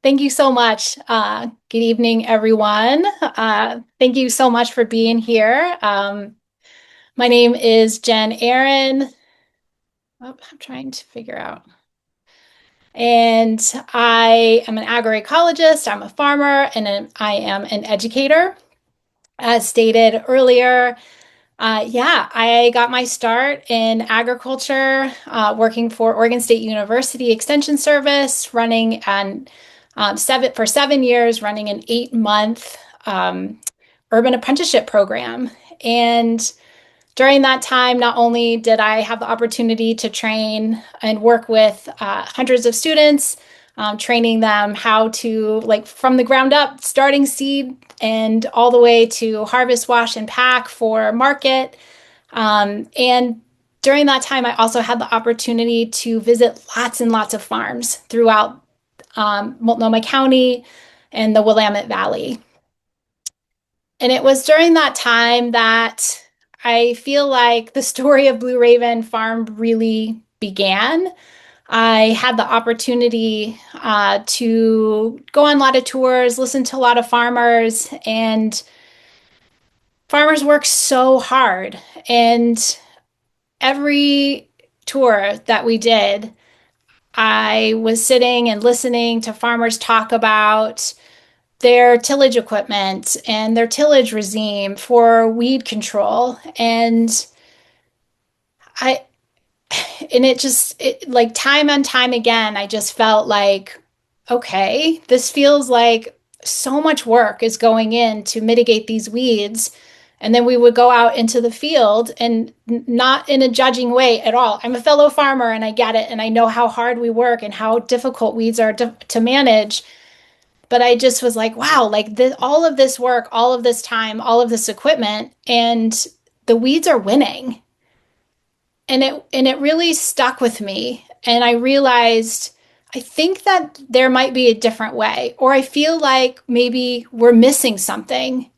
Thank you so much. Good evening, everyone. Thank you so much for being here. My name is Jen Aron. Oh, I'm trying to figure out. And I am an agroecologist, I'm a farmer, and I am an educator. As stated earlier, I got my start in agriculture, working for Oregon State University Extension Service, running an 7 years, running an 8-month urban apprenticeship program. And during that time, not only did I have the opportunity to train and work with hundreds of students, training them how to, like, from the ground up, starting seed and all the way to harvest, wash, and pack for market. And during that time, I also had the opportunity to visit lots and lots of farms throughout Multnomah County and the Willamette Valley. And it was during that time that I feel like the story of Blue Raven Farm really began. I had the opportunity to go on a lot of tours, listen to a lot of farmers, and farmers work so hard. And every tour that we did, I was sitting and listening to farmers talk about their tillage equipment and their tillage regime for weed control. I, and like time and time again, I just felt like, okay, this feels like so much work is going in to mitigate these weeds. And then we would go out into the field and not in a judging way at all. I'm a fellow farmer and I get it. And I know how hard we work and how difficult weeds are to manage. But I just was like, wow, like all of this work, all of this time, all of this equipment, and the weeds are winning. And it really stuck with me. And I realized I think that there might be a different way, or I feel like maybe we're missing something.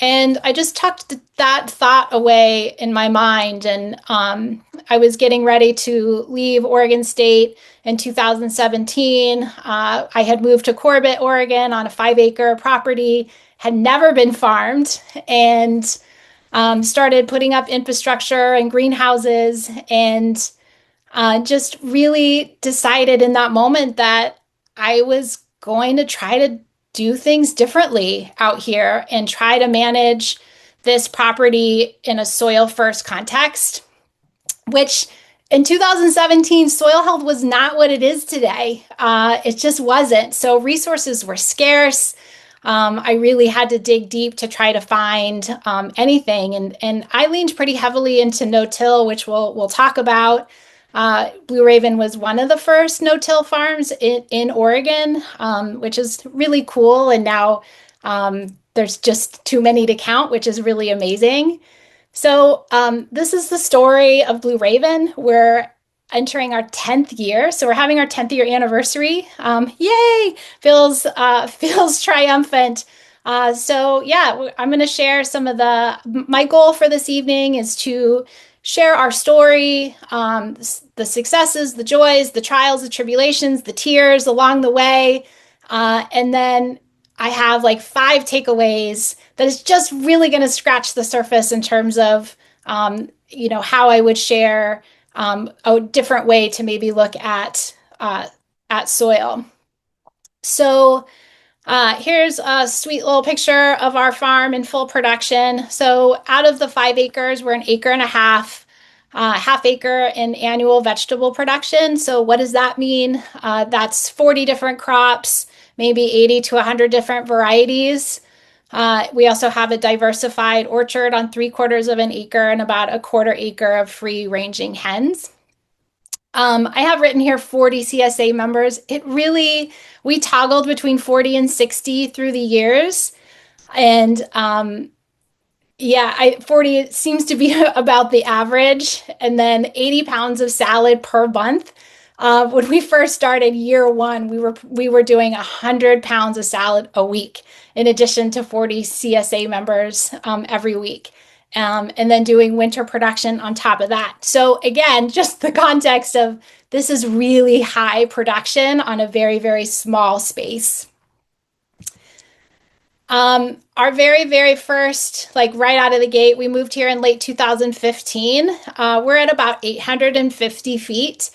And I just tucked that thought away in my mind. And I was getting ready to leave Oregon State in 2017. I had moved to Corbett, Oregon on a 5-acre property, had never been farmed, and started putting up infrastructure and greenhouses, and just really decided in that moment that I was going to try to do things differently out here and try to manage this property in a soil first context, which in 2017, soil health was not what it is today. It just wasn't. So resources were scarce. I really had to dig deep to try to find anything. And I leaned pretty heavily into no-till, which we'll talk about. Blue Raven was one of the first no-till farms in Oregon, which is really cool. And now there's just too many to count, which is really amazing. So this is the story of Blue Raven. We're entering our 10th year, so we're having our 10th year anniversary. Yay! Feels triumphant. So yeah, I'm going to share some of my goal for this evening is to share our story, the successes, the joys, the trials, the tribulations, the tears along the way. And then I have like 5 takeaways that is just really going to scratch the surface in terms of, how I would share a different way to maybe look at soil. So here's a sweet little picture of our farm in full production. So out of the 5 acres, we're 1.5 acres, half acre in annual vegetable production. So what does that mean? That's 40 different crops, maybe 80 to 100 different varieties. We also have a diversified orchard on 3/4 of an acre and about 1/4 acre of free ranging hens. I have written here 40 CSA members. We toggled between 40 and 60 through the years. And 40 seems to be about the average. And then 80 pounds of salad per month. When we first started year one, we were doing 100 pounds of salad a week, in addition to 40 CSA members every week. and then doing winter production on top of that. So again, just the context of this is really high production on a very, very small space. Our very, very first, like right out of the gate, we moved here in late 2015. We're at about 850 feet.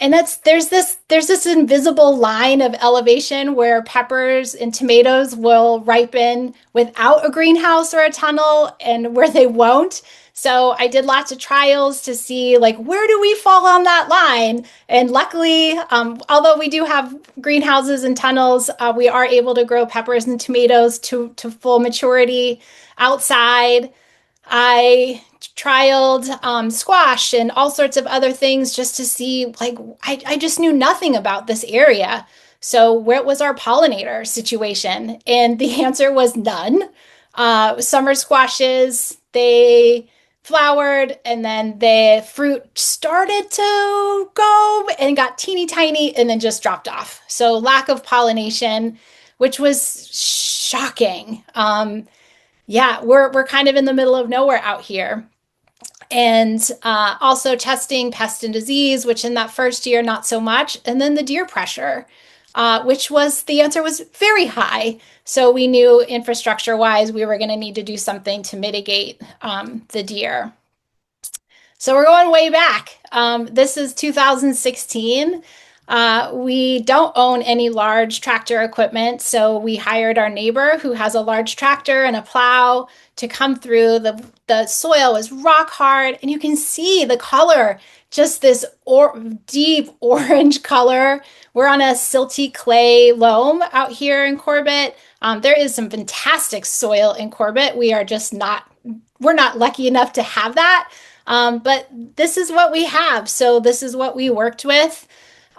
And there's this invisible line of elevation where peppers and tomatoes will ripen without a greenhouse or a tunnel and where they won't. So I did lots of trials to see like where do we fall on that line? And luckily, although we do have greenhouses and tunnels, we are able to grow peppers and tomatoes to full maturity outside. I trialed squash and all sorts of other things just to see, like, I just knew nothing about this area. So, where was our pollinator situation? And the answer was none. Summer squashes, they flowered and then the fruit started to go and got teeny tiny and then just dropped off. So, lack of pollination, which was shocking. Yeah, we're kind of in the middle of nowhere out here. And also testing pest and disease, which in that first year, not so much. And then the deer pressure, which was the answer was very high. So we knew infrastructure wise, we were going to need to do something to mitigate the deer. So we're going way back. This is 2016. We don't own any large tractor equipment, so we hired our neighbor who has a large tractor and a plow to come through. The soil is rock hard, and you can see the color, just this deep orange color. We're on a silty clay loam out here in Corbett. There is some fantastic soil in Corbett. We're not lucky enough to have that. But this is what we have. So this is what we worked with.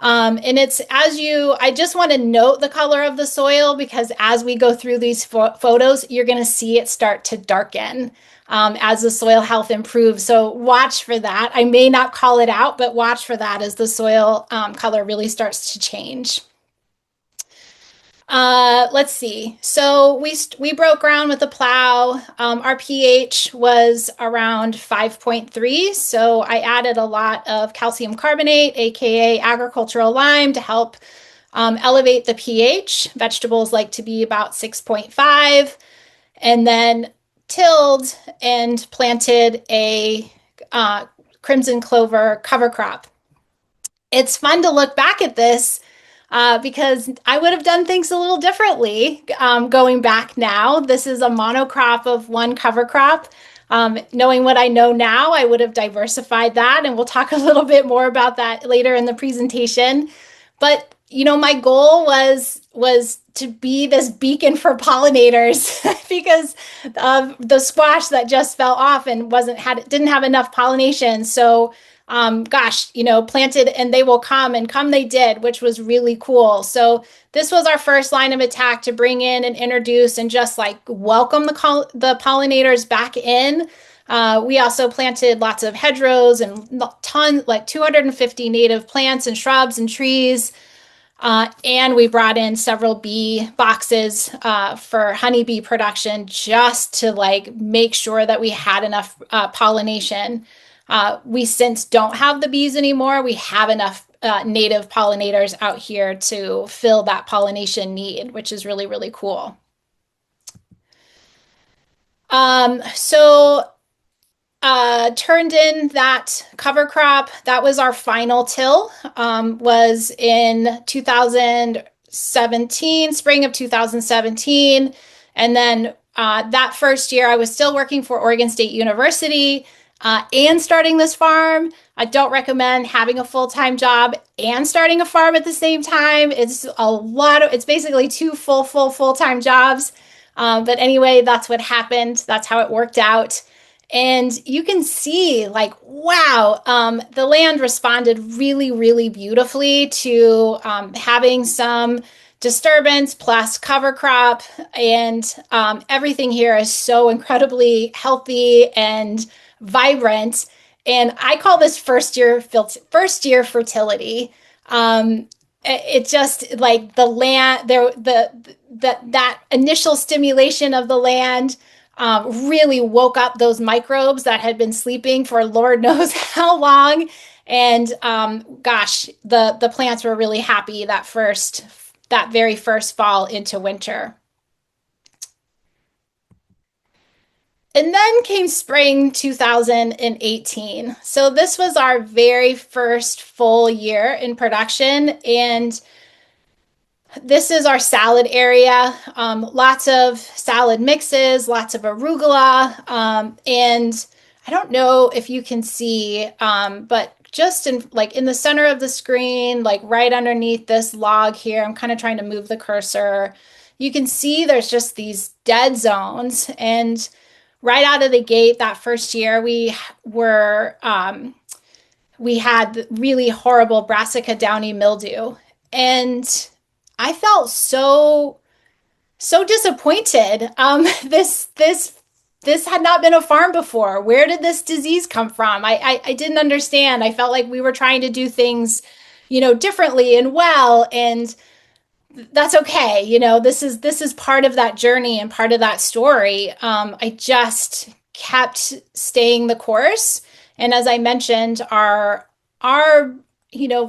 And I just want to note the color of the soil because as we go through these photos, you're going to see it start to darken as the soil health improves. So watch for that. I may not call it out, but watch for that as the soil color really starts to change. Let's see. So we broke ground with the plow. Our pH was around 5.3. So I added a lot of calcium carbonate, aka agricultural lime, to help elevate the pH. Vegetables like to be about 6.5. And then tilled and planted a crimson clover cover crop. It's fun to look back at this because I would have done things a little differently going back now. This is a monocrop of one cover crop. Knowing what I know now, I would have diversified that, and we'll talk a little bit more about that later in the presentation. But my goal was to be this beacon for pollinators because of the squash that just fell off and didn't have enough pollination. So planted and they will come, and come they did, which was really cool. So this was our first line of attack to bring in and introduce and just like welcome the pollinators back in. We also planted lots of hedgerows and like 250 native plants and shrubs and trees. And we brought in several bee boxes for honeybee production just to like make sure that we had enough pollination. We since don't have the bees anymore. We have enough native pollinators out here to fill that pollination need, which is really, really cool. Turned in that cover crop. That was our final till, was in 2017, spring of 2017. And then that first year, I was still working for Oregon State University and starting this farm. I don't recommend having a full-time job and starting a farm at the same time. It's basically two full-time jobs. But anyway, that's what happened. That's how it worked out. And you can see like, wow, the land responded really, really beautifully to having some disturbance plus cover crop. And everything here is so incredibly healthy and vibrant. And I call this first year fertility. It just like the land there, that initial stimulation of the land really woke up those microbes that had been sleeping for Lord knows how long. And gosh, the plants were really happy that very first fall into winter. And then came spring 2018. So this was our very first full year in production, and this is our salad area. Lots of salad mixes, lots of arugula. And I don't know if you can see, but just in the center of the screen, like right underneath this log here, I'm kind of trying to move the cursor. You can see there's just these dead zones. And right out of the gate, that first year, we had really horrible Brassica downy mildew. And I felt so disappointed. This had not been a farm before. Where did this disease come from? I didn't understand. I felt like we were trying to do things, differently and well, and that's okay. This is part of that journey and part of that story. I just kept staying the course, and as I mentioned, our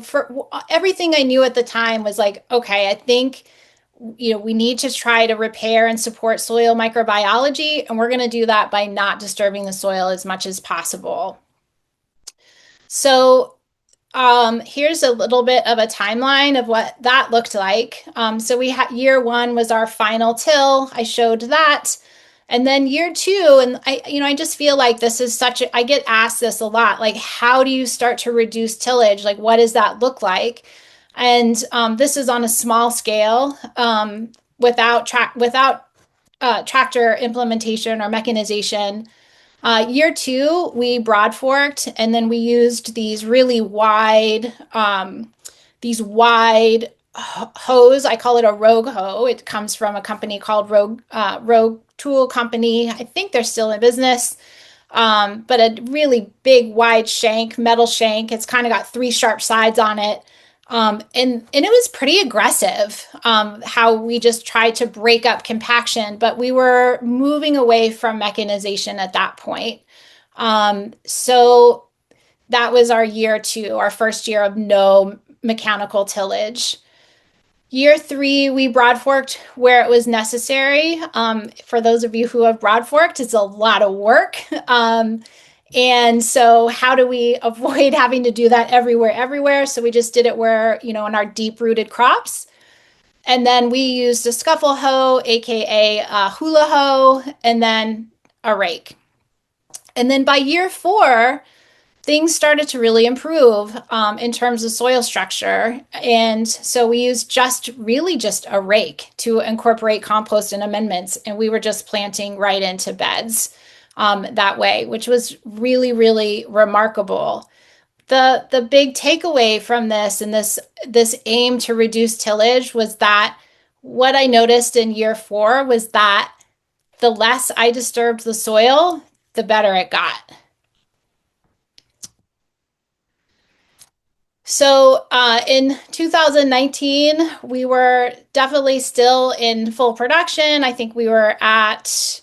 for everything I knew at the time was like, okay, I think we need to try to repair and support soil microbiology, and we're going to do that by not disturbing the soil as much as possible. So here's a little bit of a timeline of what that looked like. So we had year one was our final till. I showed that. And then year two, and I just feel like this is I get asked this a lot, like, how do you start to reduce tillage? Like, what does that look like? And this is on a small scale, without tractor implementation or mechanization. Year two, we broad forked, and then we used these really wide hose. I call it a Rogue hoe. It comes from a company called Rogue Tool Company. I think they're still in business. But a really big, wide shank, metal shank. It's kind of got three sharp sides on it. And it was pretty aggressive, how we just tried to break up compaction, but we were moving away from mechanization at that point. So that was our year two, our first year of no mechanical tillage. Year three, we broad forked where it was necessary. For those of you who have broad forked, it's a lot of work. And so how do we avoid having to do that everywhere? So we just did it where, in our deep rooted crops. And then we used a scuffle hoe, AKA a hula hoe, and then a rake. And then by year four, things started to really improve, in terms of soil structure. And so we used just a rake to incorporate compost and amendments. And we were just planting right into beds, that way, which was really, really remarkable. The big takeaway from this and this aim to reduce tillage was that what I noticed in year four was that the less I disturbed the soil, the better it got. So in 2019, we were definitely still in full production. I think we were at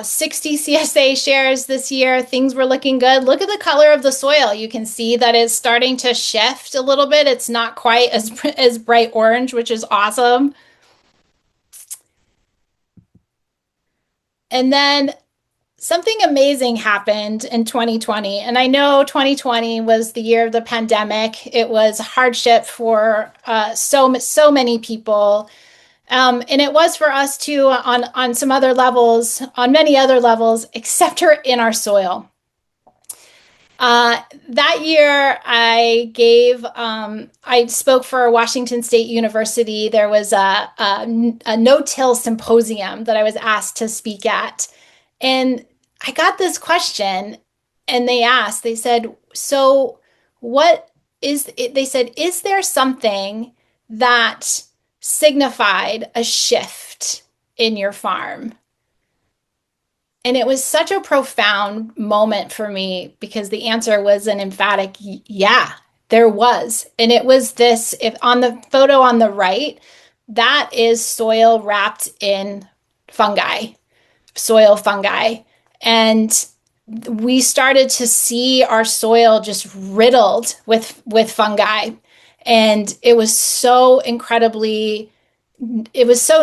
60 CSA shares this year. Things were looking good. Look at the color of the soil. You can see that it's starting to shift a little bit. It's not quite as bright orange, which is awesome. And then something amazing happened in 2020. And I know 2020 was the year of the pandemic. It was hardship for so many people. And it was for us too on some other levels, on many other levels, except for in our soil. That year, I spoke for Washington State University. There was a no-till symposium that I was asked to speak at. And I got this question, and they said, so what is it? They said, is there something that signified a shift in your farm? And it was such a profound moment for me because the answer was an emphatic yeah, there was. And it was this, if on the photo on the right, that is soil wrapped in fungi. soil fungi. And we started to see our soil just riddled with fungi. And it was so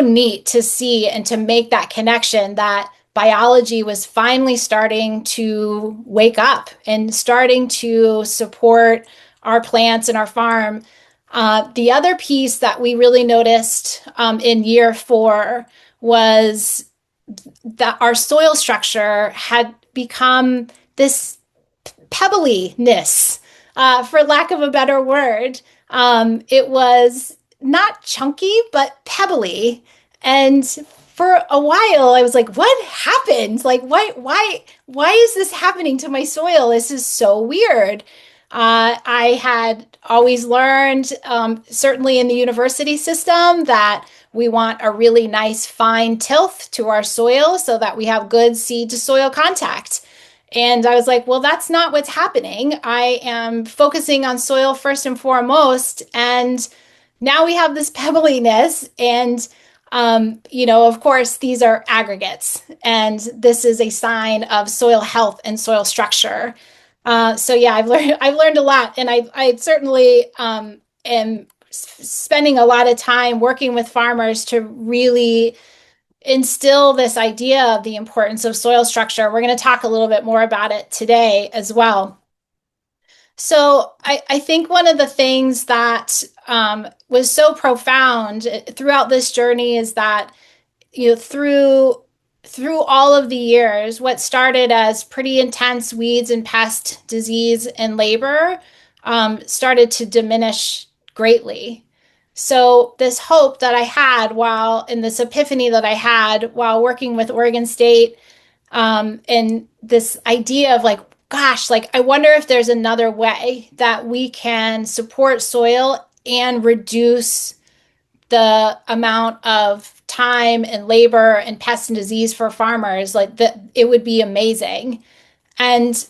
neat to see and to make that connection that biology was finally starting to wake up and starting to support our plants and our farm. The other piece that we really noticed in year 4 was that our soil structure had become this pebbliness, for lack of a better word. It was not chunky, but pebbly. And for a while, I was like, "What happened? Like, why is this happening to my soil? This is so weird." I had always learned, certainly in the university system, that we want a really nice fine tilth to our soil so that we have good seed to soil contact. And I was like, well, that's not what's happening. I am focusing on soil first and foremost. And now we have this pebbliness. And, of course, these are aggregates. And this is a sign of soil health and soil structure. So yeah, I've learned a lot. And I certainly am spending a lot of time working with farmers to really instill this idea of the importance of soil structure. We're going to talk a little bit more about it today as well. So I think one of the things that was so profound throughout this journey is that through all of the years, what started as pretty intense weeds and pest disease and labor started to diminish greatly. So this hope that I had while in this epiphany that I had while working with Oregon State, and this idea of like, gosh, like I wonder if there's another way that we can support soil and reduce the amount of time and labor and pest and disease for farmers, like that it would be amazing. And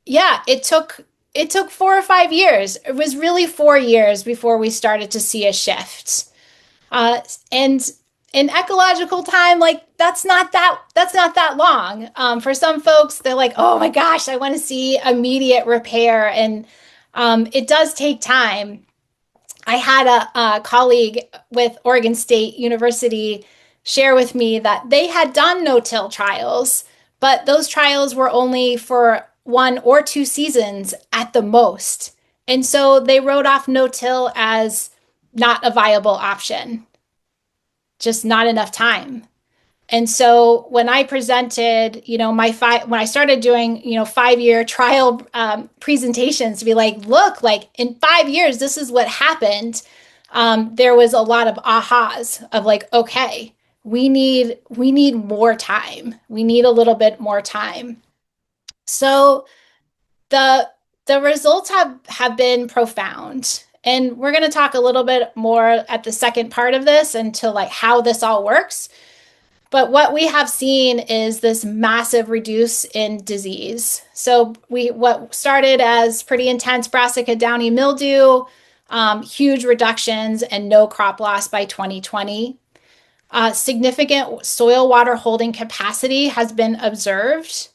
yeah, it took 4 or 5 years. It was really 4 years before we started to see a shift. And in ecological time, like that's not that long. For some folks, they're like, oh my gosh, I want to see immediate repair, and it does take time. I had a colleague with Oregon State University share with me that they had done no-till trials, but those trials were only for 1 or 2 seasons at the most. And so they wrote off no-till as not a viable option, just not enough time. And so when I presented, when I started doing, 5-year trial presentations to be like, look, like in 5 years, this is what happened. There was a lot of ahas of like, okay, we need more time. We need a little bit more time. So the the results have been profound. And we're going to talk a little bit more at the second part of this into like how this all works. But what we have seen is this massive reduce in disease. So what started as pretty intense brassica downy mildew, huge reductions and no crop loss by 2020. Significant soil water holding capacity has been observed.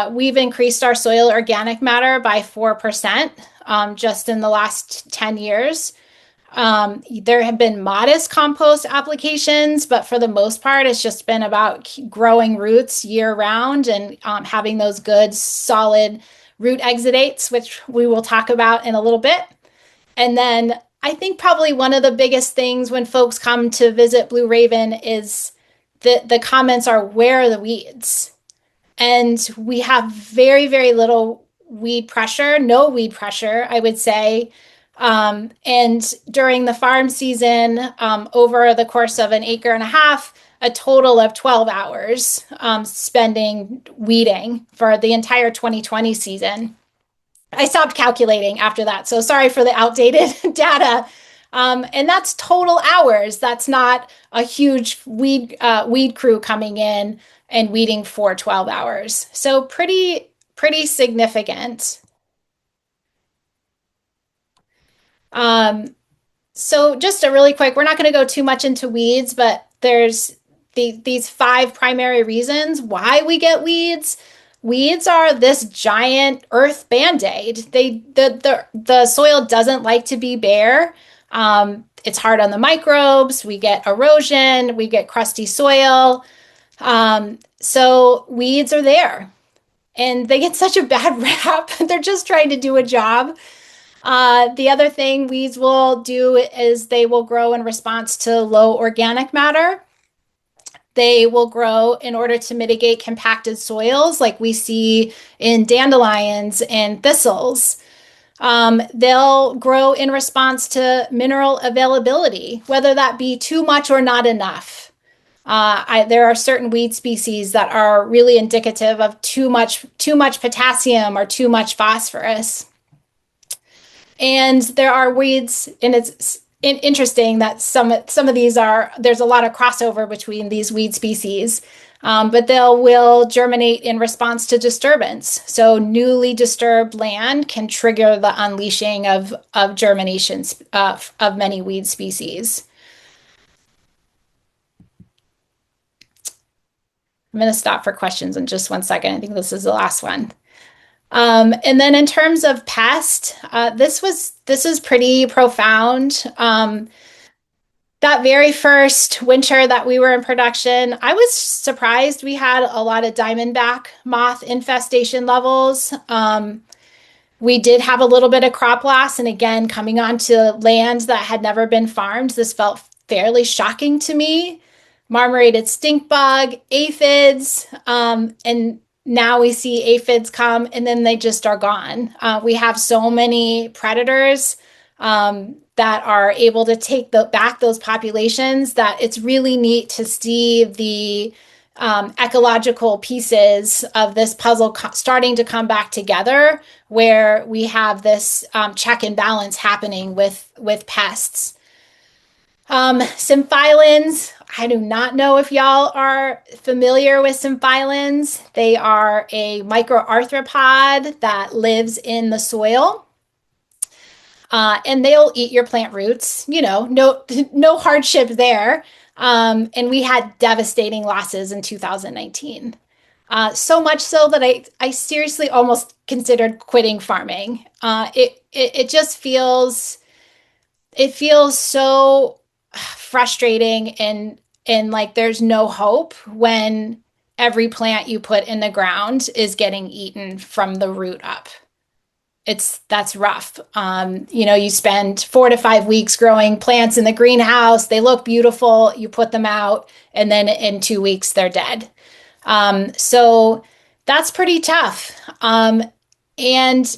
We've increased our soil organic matter by 4% just in the last 10 years. There have been modest compost applications, but for the most part, it's just been about growing roots year round and having those good, solid root exudates, which we will talk about in a little bit. And then I think probably one of the biggest things when folks come to visit Blue Raven is the comments are, where are the weeds? And we have very, very little weed pressure, no weed pressure, I would say. And during the farm season, over the course of an acre and a half, a total of 12 hours spending weeding for the entire 2020 season. I stopped calculating after that, so sorry for the outdated data. And that's total hours. That's not a huge weed crew coming in and weeding for 12 hours. So pretty significant. So just a really quick, we're not going to go too much into weeds, but these five primary reasons why we get weeds. Weeds are this giant earth band-aid. The soil doesn't like to be bare. It's hard on the microbes. We get erosion. We get crusty soil. So weeds are there, and they get such a bad rap. They're just trying to do a job. The other thing weeds will do is they will grow in response to low organic matter. They will grow in order to mitigate compacted soils like we see in dandelions and thistles. They'll grow in response to mineral availability, whether that be too much or not enough. There are certain weed species that are really indicative of too much potassium or too much phosphorus. And there are weeds, and it's interesting that some of these there's a lot of crossover between these weed species, but will germinate in response to disturbance. So newly disturbed land can trigger the unleashing of germinations of many weed species. I'm going to stop for questions in just one second. I think this is the last one. And then in terms of pest, this is pretty profound. That very first winter that we were in production, I was surprised we had a lot of diamondback moth infestation levels. We did have a little bit of crop loss, and again, coming onto land that had never been farmed, this felt fairly shocking to me. Marmorated stink bug, aphids, and now we see aphids come and then they just are gone. We have so many predators that are able to take back those populations that it's really neat to see the ecological pieces of this puzzle starting to come back together, where we have this check and balance happening with pests. Symphyllins, I do not know if y'all are familiar with symphyllins. They are a microarthropod that lives in the soil. And they'll eat your plant roots, no hardship there. And we had devastating losses in 2019. So much so that I seriously almost considered quitting farming. It just feels so frustrating and like there's no hope when every plant you put in the ground is getting eaten from the root up. That's rough. You spend 4 to 5 weeks growing plants in the greenhouse. They look beautiful. You put them out, and then in 2 weeks they're dead. So that's pretty tough. And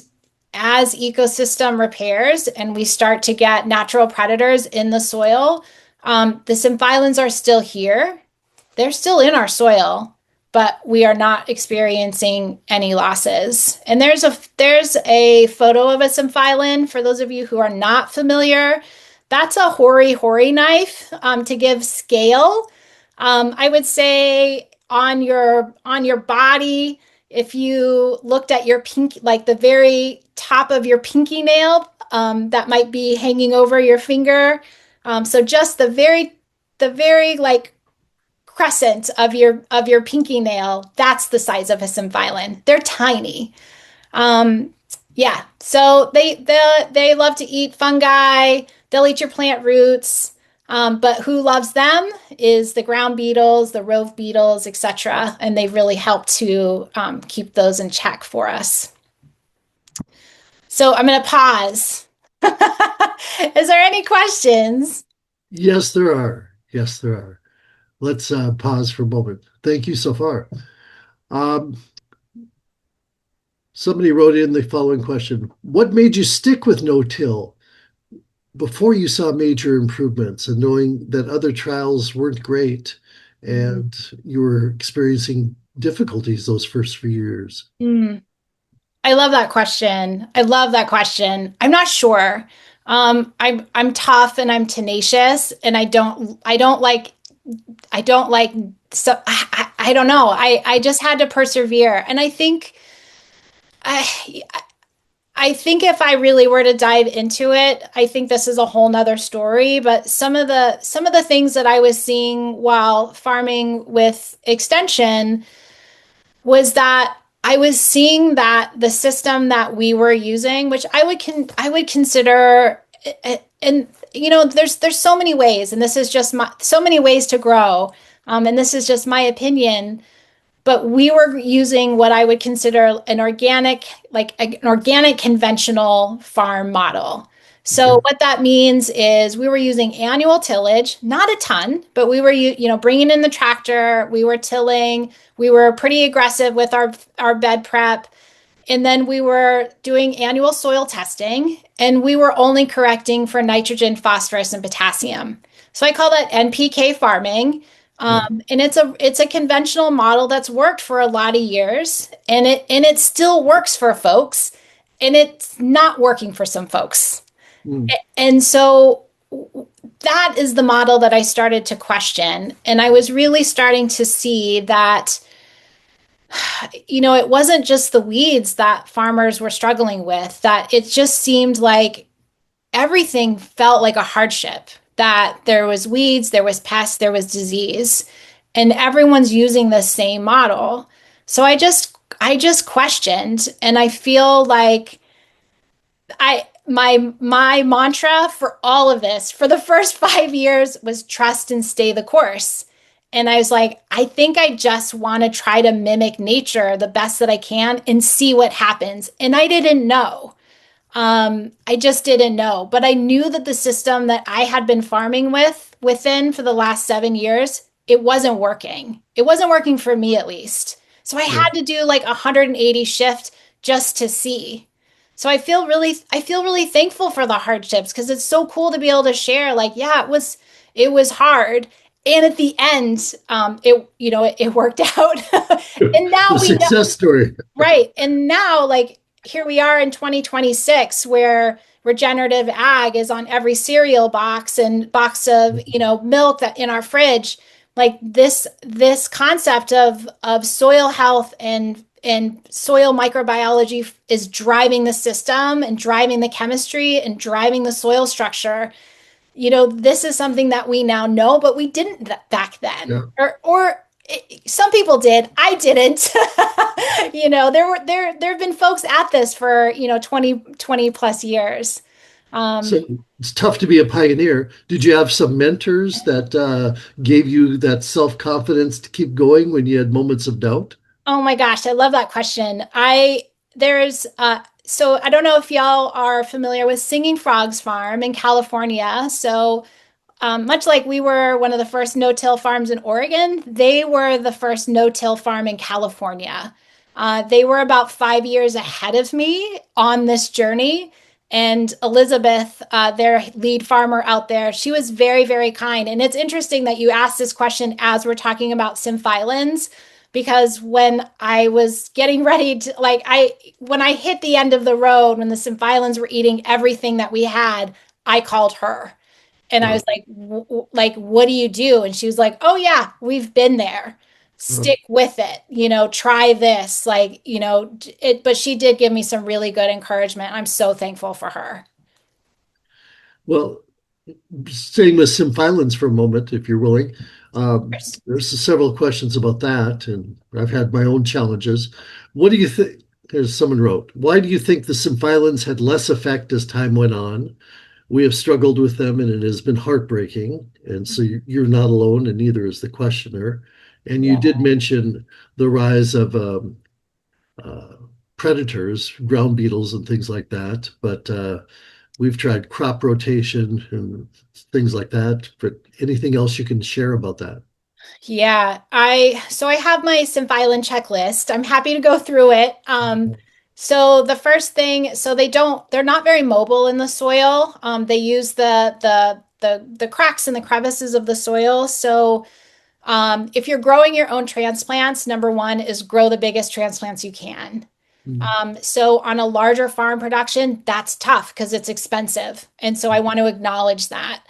as ecosystem repairs and we start to get natural predators in the soil, the symphyllins are still here. They're still in our soil, but we are not experiencing any losses. And there's a photo of a symphyllin for those of you who are not familiar. That's a hori knife to give scale. I would say on your body, if you looked at your pinky, like the very top of your pinky nail, that might be hanging over your finger. So just the very like crescent of your pinky nail, that's the size of a symphyllin. They're tiny. Yeah. So they love to eat fungi. They'll eat your plant roots. But who loves them is the ground beetles, the rove beetles, etc. And they really help to keep those in check for us. So I'm going to pause. Is there any questions? Yes, there are. Yes, there are. Let's pause for a moment. Thank you so far. Somebody wrote in the following question. What made you stick with no-till before you saw major improvements and knowing that other trials weren't great and you were experiencing difficulties those first few years? I love that question. I'm not sure. I'm tough and I'm tenacious, and I don't like so I don't know. I just had to persevere, and I think I think if I really were to dive into it, I think this is a whole nother story, but some of the things that I was seeing while farming with extension was that I was seeing that the system that we were using, which I would consider, and there's so many ways, and this is just so many ways to grow, and this is just my opinion. But we were using what I would consider an organic, like an organic conventional farm model. So Okay. what that means is we were using annual tillage, not a ton, but we were bringing in the tractor, we were tilling, we were pretty aggressive with our bed prep, and then we were doing annual soil testing, and we were only correcting for nitrogen, phosphorus, and potassium. So I call that NPK farming. Yeah. And it's a conventional model that's worked for a lot of years, and it still works for folks, and it's not working for some folks. Mm. And so that is the model that I started to question. And I was really starting to see that, it wasn't just the weeds that farmers were struggling with, that it just seemed like everything felt like a hardship, that there was weeds, there was pests, there was disease, and everyone's using the same model. So I just questioned, and I feel like my mantra for all of this for the first 5 years was trust and stay the course. And I was like, I think I just want to try to mimic nature the best that I can and see what happens. And I didn't know. I just didn't know, but I knew that the system that I had been farming within for the last 7 years, it wasn't working. It wasn't working for me at least. So I Yeah. had to do like 180 shift just to see. So I feel really thankful for the hardships because it's so cool to be able to share like, yeah, it was hard. And at the end, it worked out. And now The we know. success story. Right. And now, like, here we are in 2026, where regenerative ag is on every cereal box and box of, milk that in our fridge. Like this concept of soil health and soil microbiology is driving the system and driving the chemistry and driving the soil structure. This is something that we now know, but we didn't back then. Yeah. Some people did. I didn't. There have been folks at this for, 20 plus years. Um, So it's tough to be a pioneer. Did you have some mentors that gave you that self-confidence to keep going when you had moments of doubt? oh my gosh, I love that question. So I don't know if y'all are familiar with Singing Frogs Farm in California. So much like we were one of the first no-till farms in Oregon, they were the first no-till farm in California. They were about 5 years ahead of me on this journey. And Elizabeth, their lead farmer out there, she was very, very kind. And it's interesting that you asked this question as we're talking about symphyllins, because when I was getting ready to, when I hit the end of the road, when the symphyllins were eating everything that we had, I called her. And I Uh, was like, like, what do you do? And she was like, oh yeah, we've been there. uh, Stick with it, try this. But she did give me some really good encouragement. I'm so thankful for her. well, staying with symphyllins for a moment, if you're willing, there's several questions about that, and I've had my own challenges. What do you think? There's someone wrote, why do you think the symphyllins had less effect as time went on? We have struggled with them, and it has been heartbreaking. And so you're not alone, and neither is the questioner. And you Yeah. did mention the rise of uh, predators, ground beetles, and things like that. But we've tried crop rotation and things like that. But anything else you can share about that? Yeah, I have my Symphylan checklist. I'm happy to go through it. So the first thing, so they're not very mobile in the soil. They use the cracks and the crevices of the soil. So if you're growing your own transplants, number one is grow the biggest transplants you can. Mm. So on a larger farm production, that's tough because it's expensive. And so I want to acknowledge that.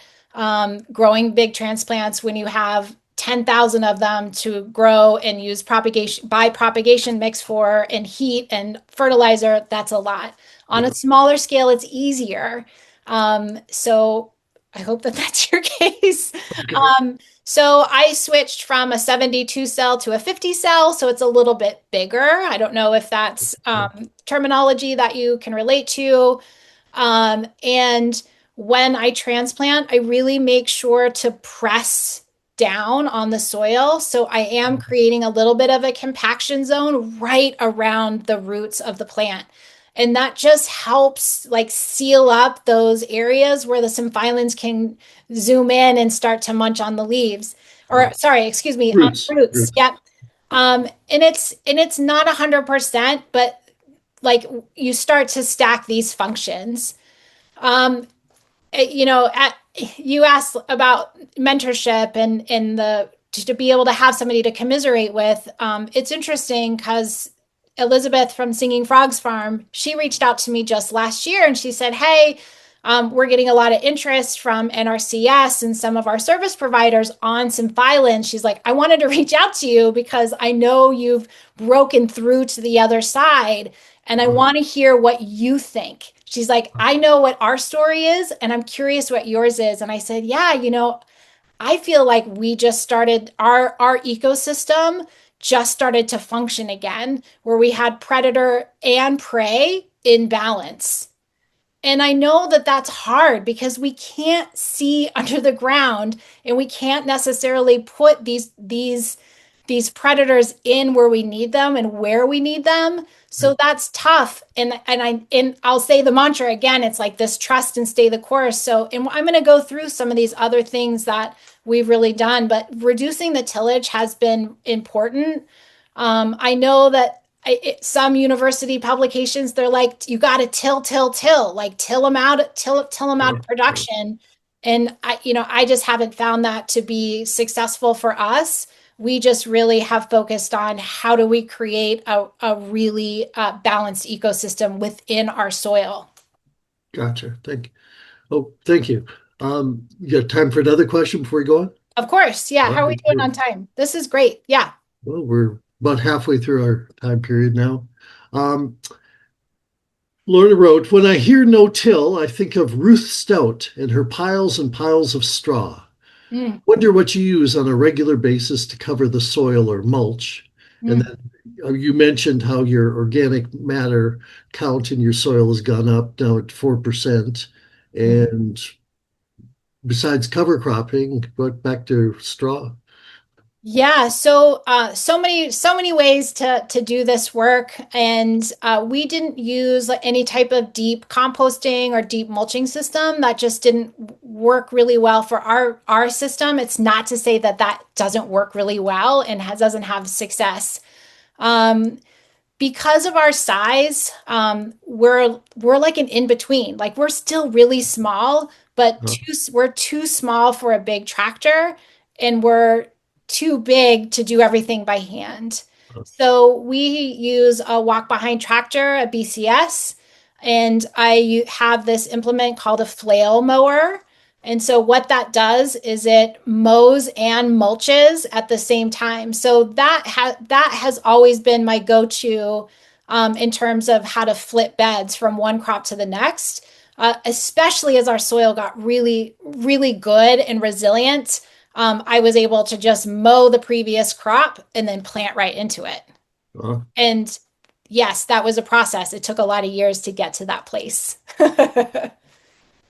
Growing big transplants when you have 10,000 of them to grow and use propagation by propagation mix for and heat and fertilizer, that's a lot. On a Yeah. smaller scale, it's easier. So I hope that that's your case. Okay. So I switched from a 72 cell to a 50 cell, so it's a little bit bigger. I don't know if that's terminology that you can relate to. And when I transplant, I really make sure to press down on the soil. So I am creating a little bit of a compaction zone right around the roots of the plant. And that just helps like seal up those areas where the symphylans can zoom in and start to munch on the leaves. Or sorry, excuse me, on Roots. roots. Roots. Yep. And it's not 100%, but like you start to stack these functions. Um, you asked about mentorship and the to be able to have somebody to commiserate with. It's interesting because Elizabeth from Singing Frogs Farm, she reached out to me just last year and she said, "Hey, we're getting a lot of interest from NRCS and some of our service providers on Symphylan." She's like, "I wanted to reach out to you because I know you've broken through to the other side and I want to hear what you think." She's like, "I know what our story is and I'm curious what yours is." And I said, "Yeah, I feel like we just started our ecosystem just started to function again, where we had predator and prey in balance." And I know that that's hard because we can't see under the ground and we can't necessarily put these predators in where we need them and where we need them. So that's tough. And I'll say the mantra again, it's like this trust and stay the course. So and I'm going to go through some of these other things that we've really done, but reducing the tillage has been important. I know that some university publications, they're like, you got to till, like till them out of production. And I just haven't found that to be successful for us. We just really have focused on how do we create a really balanced ecosystem within our soil. Gotcha. Thank you. You got time for another question before we go on? Of course. Yeah. All How are we right. doing on time? This is great. Yeah. Well, we're about halfway through our time period now. Um, Lorna wrote, when I hear no-till, I think of Ruth Stout and her piles and piles of straw. Mm, Wonder what you use on a regular basis to cover the soil or mulch. And mm. then you mentioned how your organic matter count in your soil has gone up now at 4%. And besides cover cropping, but back to straw. Yeah, so many ways to do this work, and we didn't use like, any type of deep composting or deep mulching system. That just didn't work really well for our system. It's not to say that that doesn't work really well and doesn't have success. Um, because of our size, we're like an in between. Like we're still really small, but Uh, we're too small for a big tractor, and we're too big to do everything by hand. uh, So we use a walk behind tractor, a BCS, and have this implement called a flail mower. And so what that does is it mows and mulches at the same time. So that has always been my go-to in terms of how to flip beds from one crop to the next, especially as our soil got really, really good and resilient. I was able to just mow the previous crop and then plant right into it. uh. And yes, that was a process. It took a lot of years to get to that place.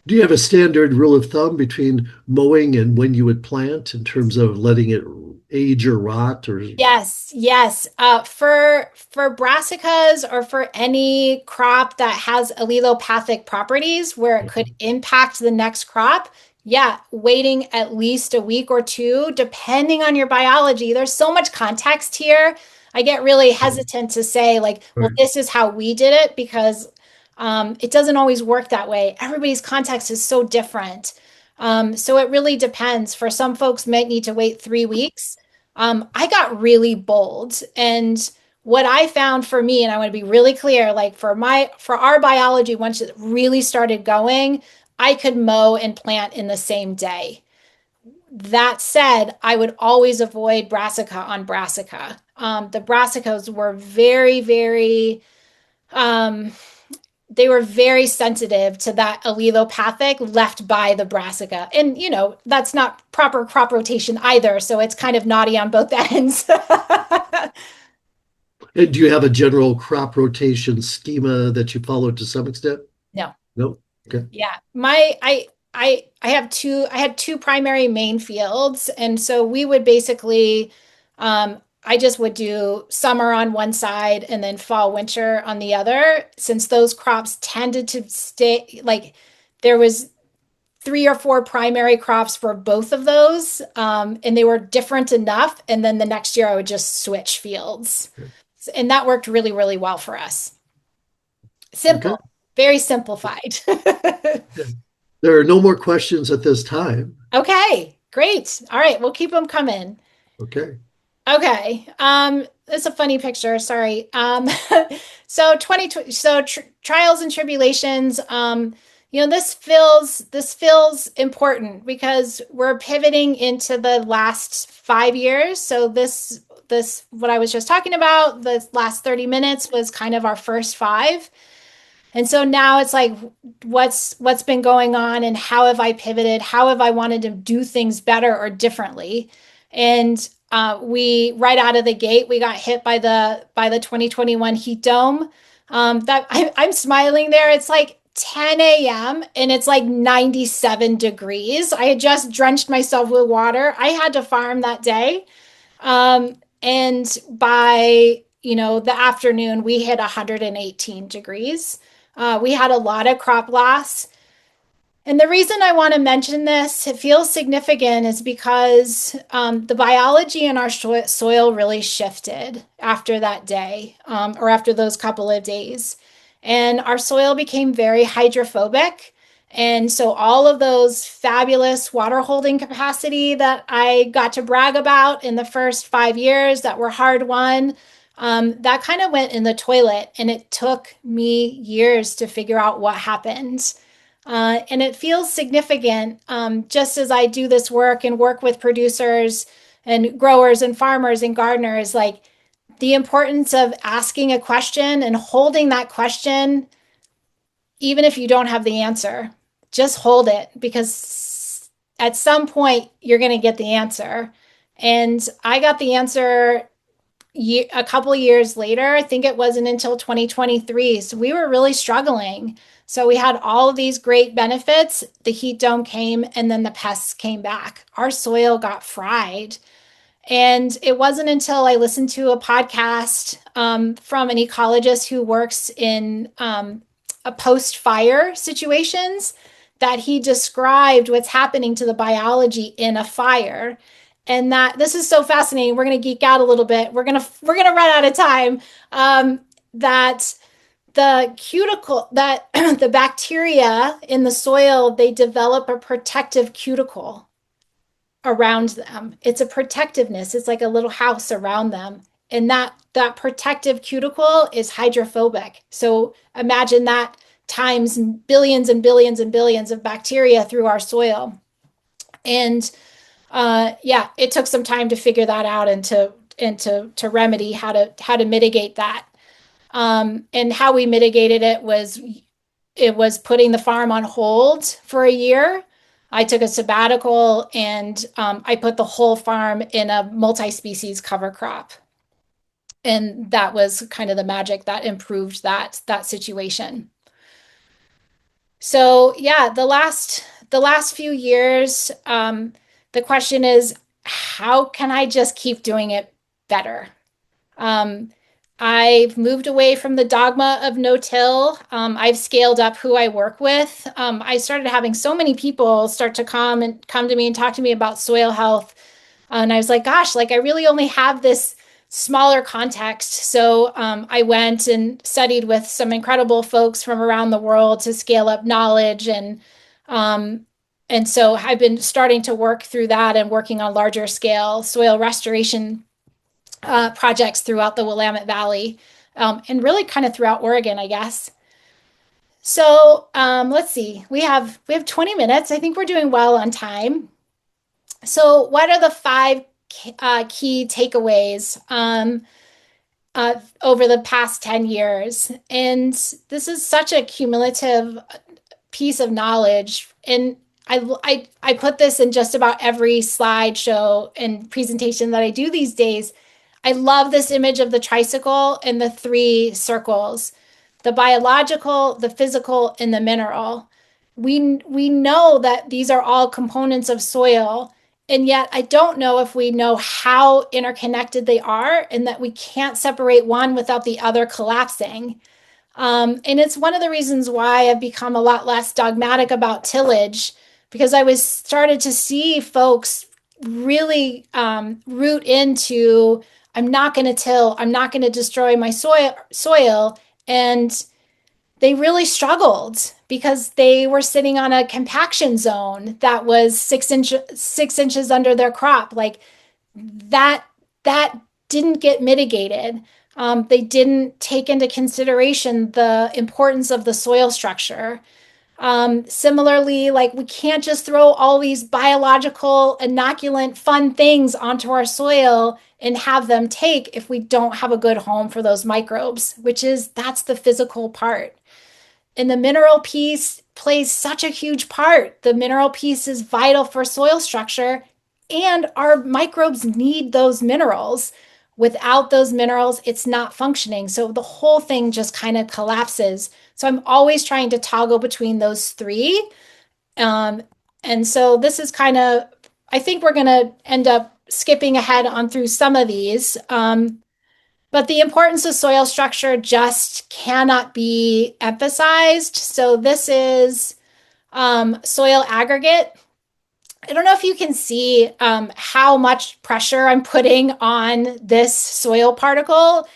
Do you have a standard rule of thumb between mowing and when you would plant in terms of letting it age or rot or Yes, yes. For brassicas or for any crop that has allelopathic properties where it could impact the next crop, yeah, waiting at least a week or two, depending on your biology. There's so much context here. I get really hesitant to say like, well, right. this is how we did it because it doesn't always work that way. Everybody's context is so different. So it really depends. For some folks, might need to wait 3 weeks. I got really bold. And what I found for me, and I want to be really clear, like for our biology, once it really started going, I could mow and plant in the same day. That said, I would always avoid brassica on brassica. The brassicas were very, very, um, they were very sensitive to that allelopathic left by the brassica. And, that's not proper crop rotation either. So it's kind of naughty on both ends. And do you have a general crop rotation schema that you follow to some extent? No. No. Okay. Yeah. I had two primary main fields. And so we would basically, I just would do summer on one side and then fall, winter on the other, since those crops tended to stay like there was 3 or 4 primary crops for both of those. And they were different enough. And then the next year I would just switch fields. And that worked really, really well for us. Okay. Simple, very simplified. There are no more questions at this time. Okay, great. All right, we'll keep them coming. Okay. Okay. It's a funny picture. Sorry. So 2020, so trials and tribulations. This feels important because we're pivoting into the last 5 years. So this what I was just talking about, the last 30 minutes was kind of our first five. And so now it's like, what's been going on and how have I pivoted? How have I wanted to do things better or differently? And we right out of the gate, we got hit by the 2021 heat dome. I'm smiling there. It's like 10 a.m. and it's like 97 degrees. I had just drenched myself with water. I had to farm that day. And by the afternoon, we hit 118 degrees. We had a lot of crop loss. And the reason I want to mention this, it feels significant, is because the biology in our soil really shifted after that day, or after those couple of days. And our soil became very hydrophobic. And so all of those fabulous water holding capacity that I got to brag about in the first 5 years that were hard won, that kind of went in the toilet. And it took me years to figure out what happened. And it feels significant, just as I do this work and work with producers and growers and farmers and gardeners, like the importance of asking a question and holding that question, even if you don't have the answer, just hold it, because at some point you're going to get the answer. And I got the answer a couple of years later. I think it wasn't until 2023. So we were really struggling. So we had all of these great benefits. The heat dome came and then the pests came back. Our soil got fried. And it wasn't until I listened to a podcast from an ecologist who works in a post-fire situations that he described what's happening to the biology in a fire. And that this is so fascinating. We're going to geek out a little bit. We're gonna run out of time. That the cuticle, that the bacteria in the soil, they develop a protective cuticle around them. It's a protectiveness. It's like a little house around them. And that protective cuticle is hydrophobic. So imagine that times billions and billions and billions of bacteria through our soil. And yeah, it took some time to figure that out and to remedy how to mitigate that. And how we mitigated it was putting the farm on hold for a year. I took a sabbatical and I put the whole farm in a multi-species cover crop. And that was kind of the magic that improved that situation. So yeah, the last few years, the question is, how can I just keep doing it better? Um, I've moved away from the dogma of no-till. I've scaled up who I work with. I started having so many people start to come to me and talk to me about soil health. And I was like, gosh, like I really only have this smaller context. So I went and studied with some incredible folks from around the world to scale up knowledge. Um, and so I've been starting to work through that and working on larger scale soil restoration projects throughout the Willamette Valley, and really kind of throughout Oregon, I guess. So let's see, we have 20 minutes. I think we're doing well on time. So, what are the five key takeaways over the past 10 years? And this is such a cumulative piece of knowledge. And I put this in just about every slideshow and presentation that I do these days. I love this image of the tricycle and the three circles, the biological, the physical, and the mineral. We know that these are all components of soil, and yet I don't know if we know how interconnected they are and that we can't separate one without the other collapsing. And it's one of the reasons why I've become a lot less dogmatic about tillage because I was started to see folks really root into I'm not going to till, I'm not going to destroy my soil, and they really struggled because they were sitting on a compaction zone that was 6 inches under their crop. Like that that didn't get mitigated. They didn't take into consideration the importance of the soil structure. Similarly, like we can't just throw all these biological, inoculant, fun things onto our soil and have them take if we don't have a good home for those microbes, which is that's the physical part. And the mineral piece plays such a huge part. The mineral piece is vital for soil structure, and our microbes need those minerals. Without those minerals, it's not functioning. So the whole thing just kind of collapses. So I'm always trying to toggle between those three. Um, and so this is kind of, I think we're going to end up skipping ahead on through some of these. But the importance of soil structure just cannot be emphasized. So this is soil aggregate. I don't know if you can see how much pressure I'm putting on this soil particle.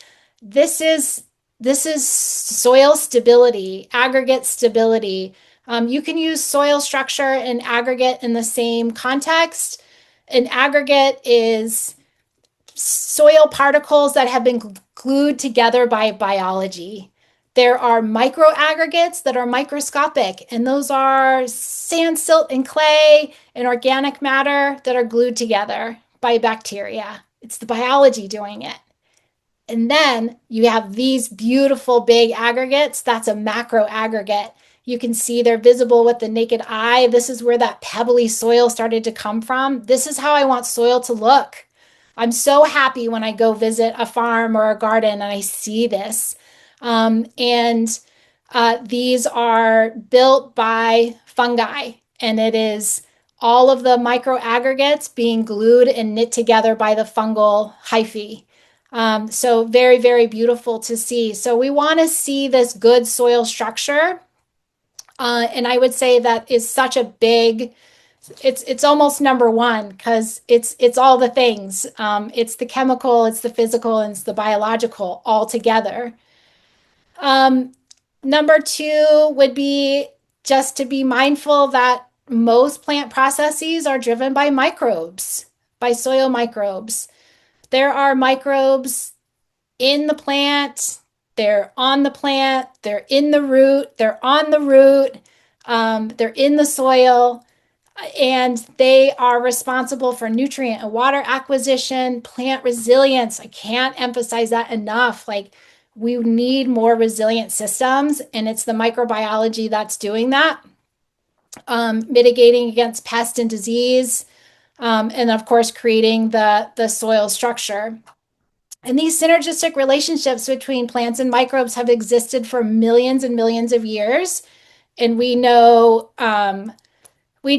This is this is soil stability, aggregate stability. You can use soil structure and aggregate in the same context. An aggregate is soil particles that have been glued together by biology. There are microaggregates that are microscopic, and those are sand, silt, and clay and organic matter that are glued together by bacteria. It's the biology doing it. And then you have these beautiful big aggregates. That's a macro aggregate. You can see they're visible with the naked eye. This is where that pebbly soil started to come from. This is how I want soil to look. I'm so happy when I go visit a farm or a garden and I see this. And these are built by fungi, and it is all of the micro aggregates being glued and knit together by the fungal hyphae. So very, very beautiful to see. So we want to see this good soil structure. And I would say that is such a big, it's almost number one because it's all the things. It's the chemical, it's the physical, and it's the biological all together. Um, Number two would be just to be mindful that most plant processes are driven by microbes, by soil microbes. There are microbes in the plant, they're on the plant, they're in the root, they're on the root, they're in the soil, and they are responsible for nutrient and water acquisition, plant resilience. I can't emphasize that enough. Like, we need more resilient systems, and it's the microbiology that's doing that, mitigating against pest and disease, and of course, creating the soil structure. And these synergistic relationships between plants and microbes have existed for millions and millions of years. And we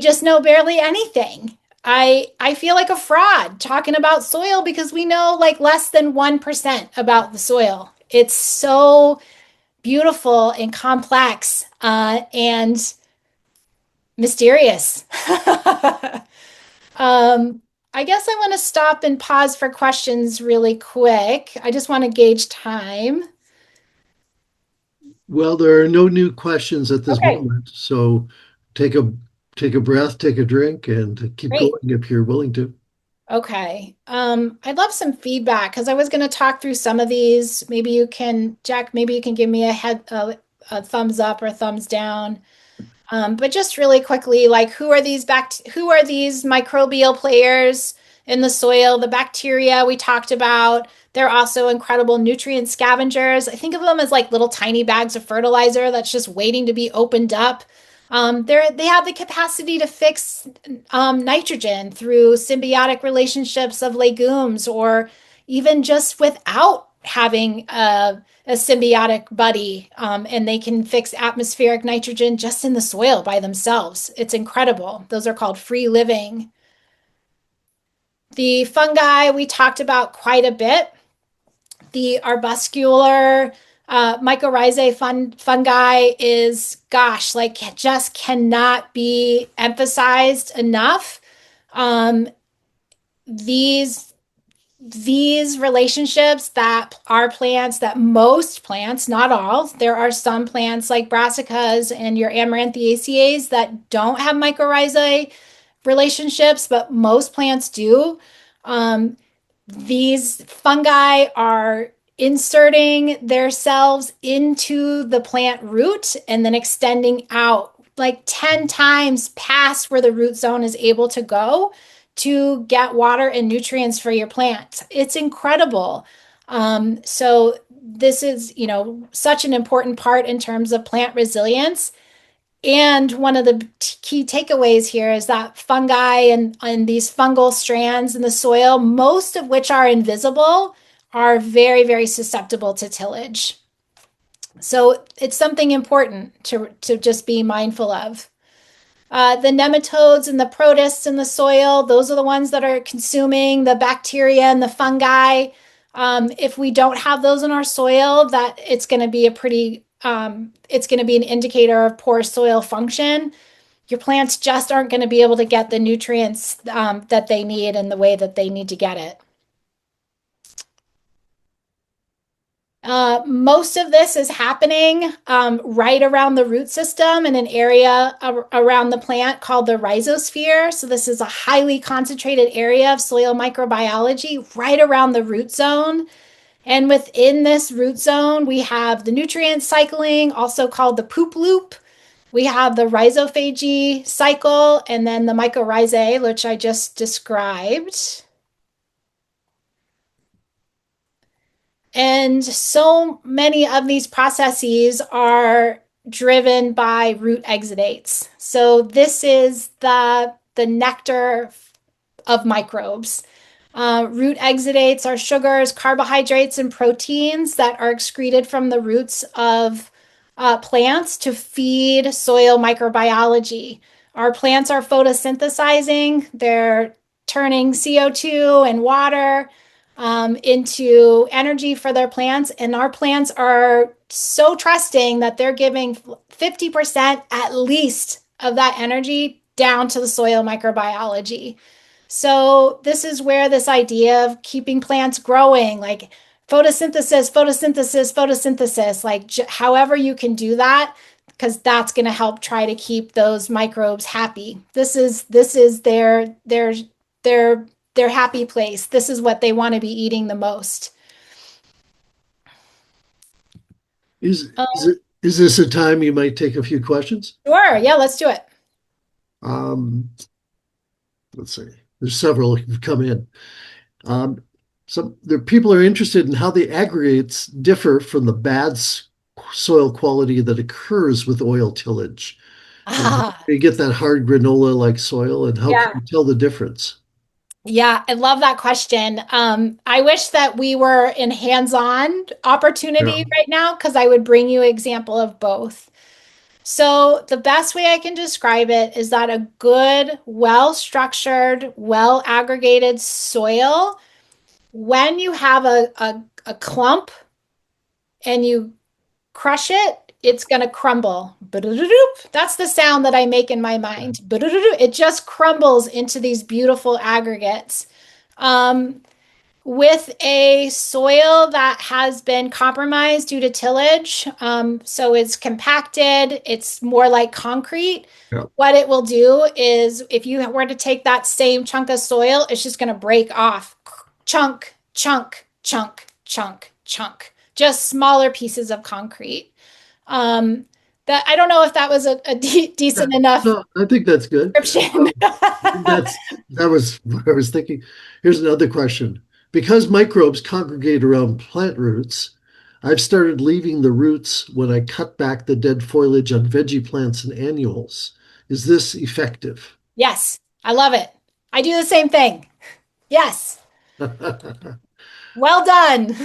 just know barely anything. I feel like a fraud talking about soil because we know like less than 1% about the soil. It's so beautiful and complex and mysterious. I guess I want to stop and pause for questions really quick. I just want to gauge time. Well, there are no new questions at this Okay, moment, so take a take a breath, take a drink, and keep great. going if you're willing to. Okay. I'd love some feedback because I was going to talk through some of these. Maybe you can, Jack, maybe you can give me a thumbs up or thumbs down. But just really quickly, like who are these microbial players in the soil? The bacteria we talked about. They're also incredible nutrient scavengers. I think of them as like little tiny bags of fertilizer that's just waiting to be opened up. They have the capacity to fix nitrogen through symbiotic relationships of legumes, or even just without having a symbiotic buddy, and they can fix atmospheric nitrogen just in the soil by themselves. It's incredible. Those are called free living. The fungi we talked about quite a bit. The arbuscular mycorrhizae fungi is, gosh, like just cannot be emphasized enough. Um, these these relationships that are plants, that most plants, not all, there are some plants like brassicas and your amaranthaceae that don't have mycorrhizae relationships, but most plants do. Um, these fungi are inserting themselves into the plant root and then extending out like 10 times past where the root zone is able to go to get water and nutrients for your plant. It's incredible. So this is, such an important part in terms of plant resilience. And one of the key takeaways here is that fungi and these fungal strands in the soil, most of which are invisible, are very, very susceptible to tillage. So it's something important to just be mindful of. The nematodes and the protists in the soil, those are the ones that are consuming the bacteria and the fungi. If we don't have those in our soil, that it's going to be it's going to be an indicator of poor soil function. Your plants just aren't going to be able to get the nutrients that they need in the way that they need to get it. Most of this is happening right around the root system in an area around the plant called the rhizosphere. So this is a highly concentrated area of soil microbiology right around the root zone. And within this root zone, we have the nutrient cycling, also called the poop loop. We have the rhizophagy cycle, and then the mycorrhizae, which I just described. And so many of these processes are driven by root exudates. So this is the nectar of microbes. Root exudates are sugars, carbohydrates, and proteins that are excreted from the roots of plants to feed soil microbiology. Our plants are photosynthesizing, they're turning CO2 and water into energy for their plants. And our plants are so trusting that they're giving 50% at least of that energy down to the soil microbiology. So this is where this idea of keeping plants growing, like photosynthesis, photosynthesis, photosynthesis, like however you can do that, because that's going to help try to keep those microbes happy. This is their their happy place. This is what they want to be eating the most. Is this a time you might take a few questions? Sure, yeah, let's do it. Um, let's see. There's several who've come in. Um, some there people are interested in how the aggregates differ from the bad soil quality that occurs with oil tillage. Ah, You get that hard granola-like soil, and how can yeah. you tell the difference? Yeah, I love that question. I wish that we were in hands-on Yeah. opportunity right now because I would bring you an example of both. So the best way I can describe it is that a good, well-structured, well-aggregated soil, when you have a clump and you crush it, it's going to crumble. That's the sound that I make in my mind. It just crumbles into these beautiful aggregates. Um, with a soil that has been compromised due to tillage, so it's compacted, it's more like concrete. Yeah. What it will do is, if you were to take that same chunk of soil, it's just going to break off chunk, chunk, chunk, chunk, chunk, just smaller pieces of concrete. Um, That I don't know if that was a Yeah. decent enough No, I think that's good. description. That's that was what I was thinking. Here's another question. Because microbes congregate around plant roots, I've started leaving the roots when I cut back the dead foliage on veggie plants and annuals. Is this effective? Yes, I love it. I do the same thing. Yes. Well done.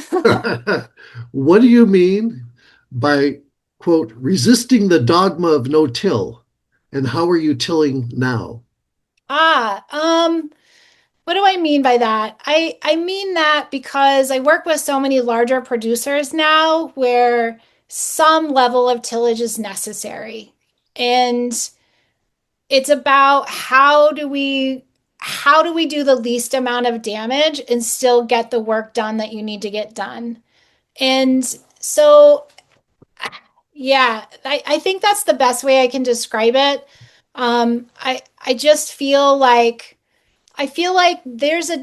What do you mean by, quote, resisting the dogma of no-till? And how are you tilling now? Ah, what do I mean by that? I mean that because I work with so many larger producers now where some level of tillage is necessary. And it's about how do we do the least amount of damage and still get the work done that you need to get done. And so yeah, I think that's the best way I can describe it. I just feel like there's a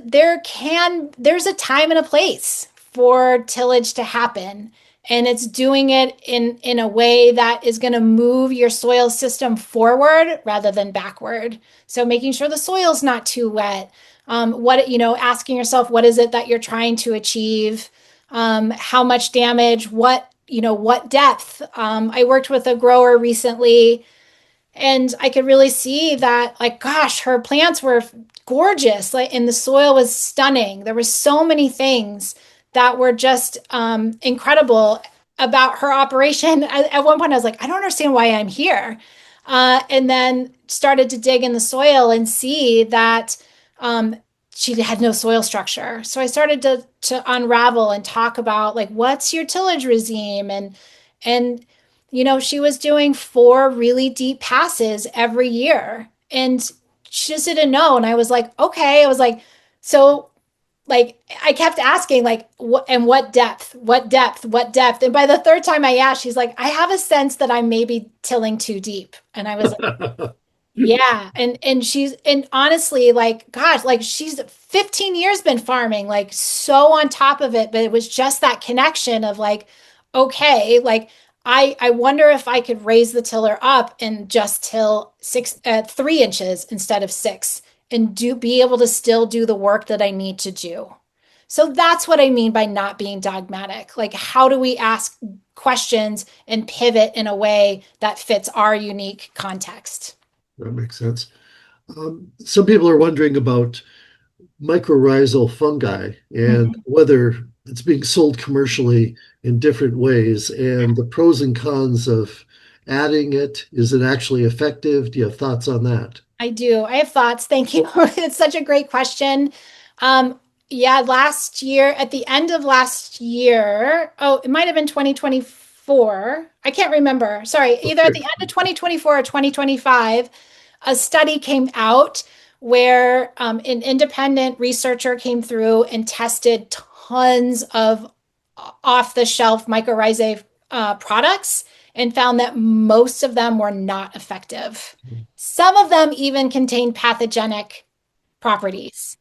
time and a place for tillage to happen. And it's doing it in a way that is going to move your soil system forward rather than backward. So making sure the soil's not too wet. Asking yourself, what is it that you're trying to achieve? How much damage? What depth? I worked with a grower recently and I could really see that, like, gosh, her plants were gorgeous, like, and the soil was stunning. There were so many things that were just incredible about her operation. At one point I was like, I don't understand why I'm here. And then started to dig in the soil and see that um, she had no soil structure. So I started to unravel and talk about, like, what's your tillage regime, and she was doing 4 really deep passes every year. And she just didn't know. And I was like, okay. I was like, so, like, I kept asking, like, what depth, what depth, what depth. And by the third time I asked, she's like, I have a sense that I'm maybe tilling too deep. And I was like, yeah, and honestly, like, gosh, like, she's 15 years been farming, like, so on top of it, but it was just that connection of, like, okay, like, I wonder if I could raise the tiller up and just till 3 inches instead of 6, and be able to still do the work that I need to do. So that's what I mean by not being dogmatic. Like, how do we ask questions and pivot in a way that fits our unique context? That makes sense. Some people are wondering about mycorrhizal fungi and Mhm. whether it's being sold commercially in different ways and the pros and cons of adding it. Is it actually effective? Do you have thoughts on that? I do. I have thoughts. Thank you. It's such a great question. Um, yeah, last year, at the end of last year, oh, it might have been 2024. I can't remember. Sorry, either at the end of 2024 or 2025, a study came out where an independent researcher came through and tested tons of off-the-shelf mycorrhizae products and found that most of them were not effective. Some of them even contain pathogenic properties.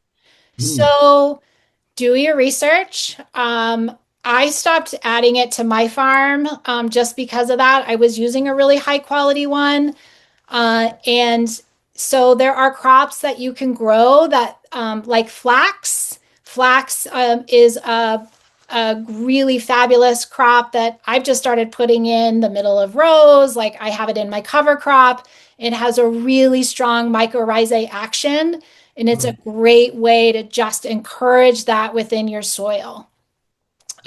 Hmm. So do your research. I stopped adding it to my farm just because of that. I was using a really high quality one. And so there are crops that you can grow that, like flax. Flax is a really fabulous crop that I've just started putting in the middle of rows. Like, I have it in my cover crop. It has a really strong mycorrhizae action, and it's a great way to just encourage that within your soil.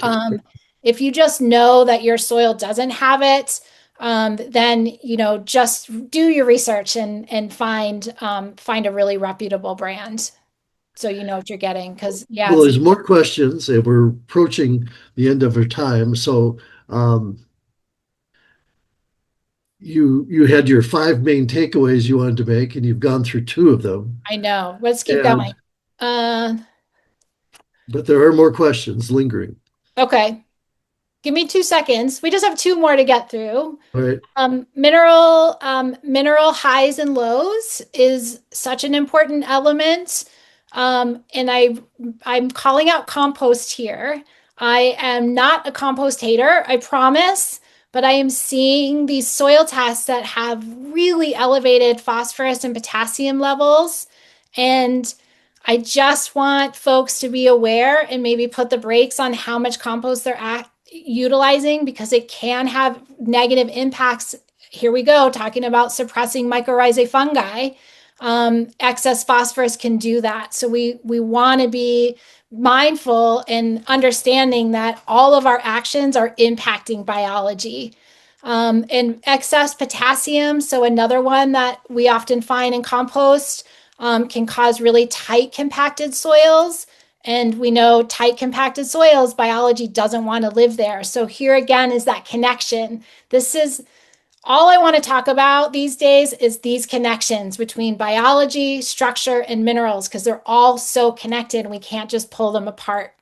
Um, if you just know that your soil doesn't have it, then just do your research and find a really reputable brand so you know what you're getting. Because yeah, Well, there's more questions, and we're approaching the end of our time. So, um, you had your five main takeaways you wanted to make, and you've gone through two of them. I know. Let's keep going. And Uh, but there are more questions lingering. okay. Give me 2 seconds. We just have two more to get through. All right. Mineral highs and lows is such an important element. And I'm calling out compost here. I am not a compost hater, I promise, but I am seeing these soil tests that have really elevated phosphorus and potassium levels. And I just want folks to be aware and maybe put the brakes on how much compost they're utilizing because it can have negative impacts. Here we go, talking about suppressing mycorrhizae fungi. Excess phosphorus can do that. So we want to be mindful and understanding that all of our actions are impacting biology. And excess potassium, so another one that we often find in compost, can cause really tight compacted soils. And we know tight compacted soils, biology doesn't want to live there. So here again is that connection. This is all I want to talk about these days is these connections between biology, structure, and minerals because they're all so connected and we can't just pull them apart.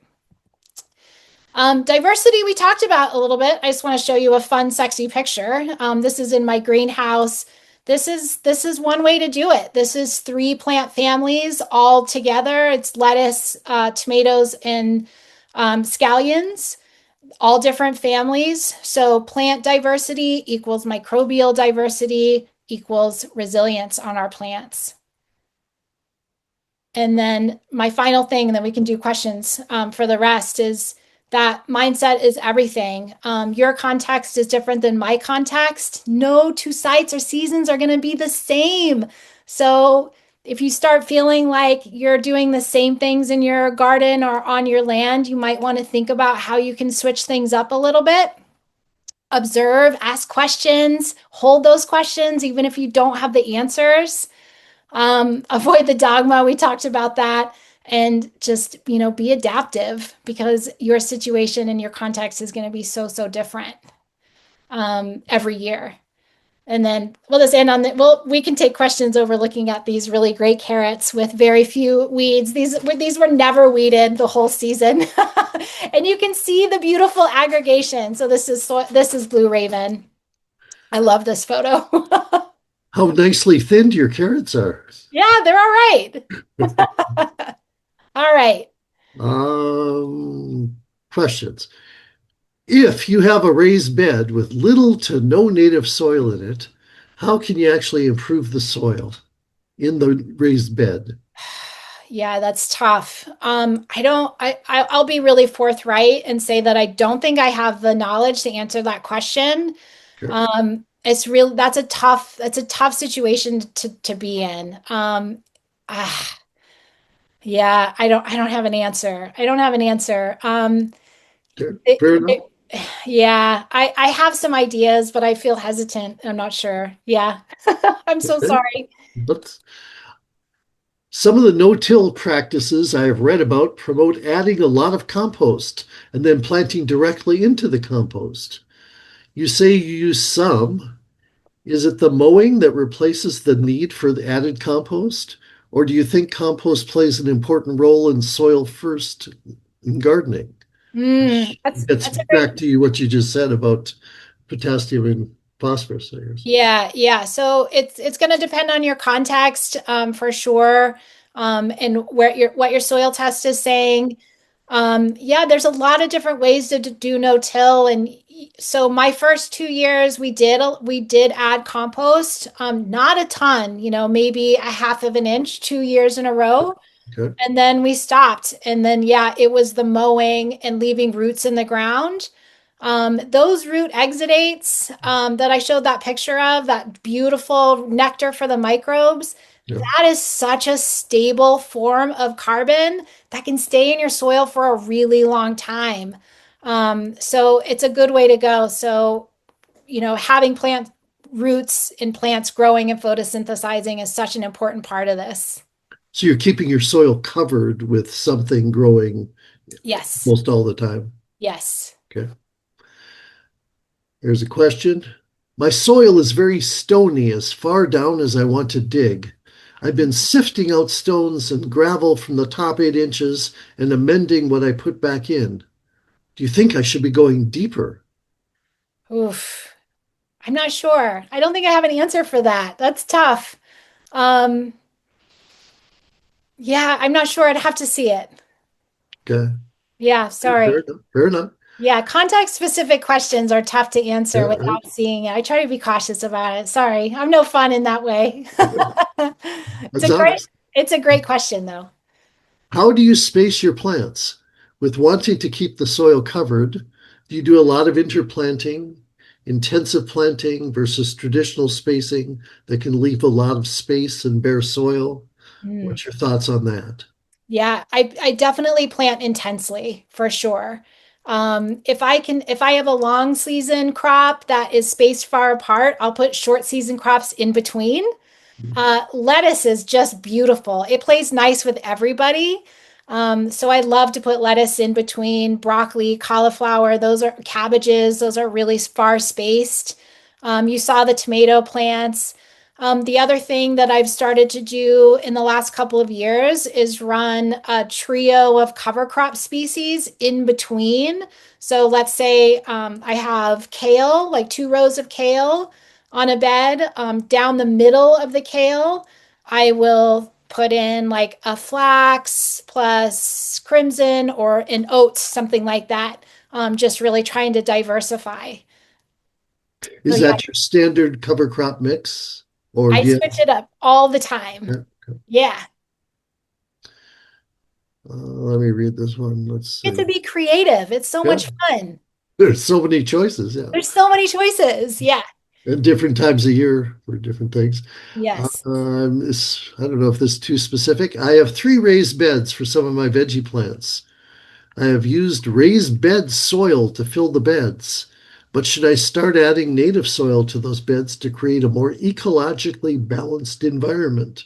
Diversity, we talked about a little bit. I just want to show you a fun, sexy picture. This is in my greenhouse. This is one way to do it. This is three plant families all together. It's lettuce, tomatoes, and scallions, all different families. So plant diversity equals microbial diversity equals resilience on our plants. And then my final thing, and then we can do questions for the rest, is that mindset is everything. Your context is different than my context. No two sites or seasons are going to be the same. So if you start feeling like you're doing the same things in your garden or on your land, you might want to think about how you can switch things up a little bit. Observe, ask questions, hold those questions, even if you don't have the answers. Avoid the dogma. We talked about that. And just, be adaptive because your situation and your context is going to be so, so different every year. And then we'll just end on that. Well, we can take questions over looking at these really great carrots with very few weeds. These were never weeded the whole season. And you can see the beautiful aggregation. So this is Blue Raven. I love this photo. How nicely thinned your carrots are. Yeah, they're all right. All right. Questions. If you have a raised bed with little to no native soil in it, how can you actually improve the soil in the raised bed? Yeah, that's tough. I don't, I'll be really forthright and say that I don't think I have the knowledge to answer that question. Sure, That's a tough situation to be in. Yeah, I don't have an answer. I don't have an answer. sure. It, Fair enough. it, yeah, I have some ideas, but I feel hesitant. I'm not sure. Yeah. I'm so Okay. sorry. But some of the no-till practices I have read about promote adding a lot of compost and then planting directly into the compost. You say you use some. Is it the mowing that replaces the need for the added compost? Or do you think compost plays an important role in soil first in gardening? Which That's gets that's a back great. to you what you just said about potassium and phosphorus, I guess. Yeah, yeah. So it's going to depend on your context, for sure, and what your soil test is saying. Yeah, there's a lot of different ways to do no-till, and so my first 2 years we did add compost, not a ton, maybe a half of an inch, 2 years in a row. Okay. And then we stopped. And then, yeah, it was the mowing and leaving roots in the ground. Those root exudates that I showed that picture of, that beautiful nectar for the microbes, Yeah. that is such a stable form of carbon that can stay in your soil for a really long time. So it's a good way to go. So, having plant roots and plants growing and photosynthesizing is such an important part of this. So you're keeping your soil covered with something growing Yes. most all the time. Yes. Okay. Here's a question. My soil is very stony as far down as I want to dig. I've been sifting out stones and gravel from the top 8 inches and amending what I put back in. Do you think I should be going deeper? Oof. I'm not sure. I don't think I have an answer for that. That's tough. Um, yeah, I'm not sure. I'd have to see it. Okay. Yeah, Fair sorry. enough. Fair enough. Yeah, context specific questions are tough to answer Yeah, right. without seeing it. I try to be cautious about it. Sorry, I'm no fun in that way. It's That's a great honest. it's a great question though. How do you space your plants? With wanting to keep the soil covered, do you do a lot of interplanting, intensive planting versus traditional spacing that can leave a lot of space and bare soil? Hmm. What's your thoughts on that? Yeah, I definitely plant intensely for sure. If I have a long season crop that is spaced far apart, I'll put short season crops in between. Lettuce is just beautiful. It plays nice with everybody. So I love to put lettuce in between broccoli, cauliflower. Those are cabbages. Those are really far spaced. You saw the tomato plants. The other thing that I've started to do in the last couple of years is run a trio of cover crop species in between. So let's say I have kale, like 2 rows of kale on a bed. Down the middle of the kale, I will put in like a flax plus crimson or an oats, something like that. Just really trying to diversify. So Is yeah, that your standard cover crop mix? Or I do you switch it up all the time. have, Yeah. let me read this one. Let's Get to see. be creative. It's so Yeah, much fun. there's so many choices. Yeah. There's so many choices. Yeah. At different times of year for different things. Yes. I don't know if this is too specific. I have 3 raised beds for some of my veggie plants. I have used raised bed soil to fill the beds, but should I start adding native soil to those beds to create a more ecologically balanced environment?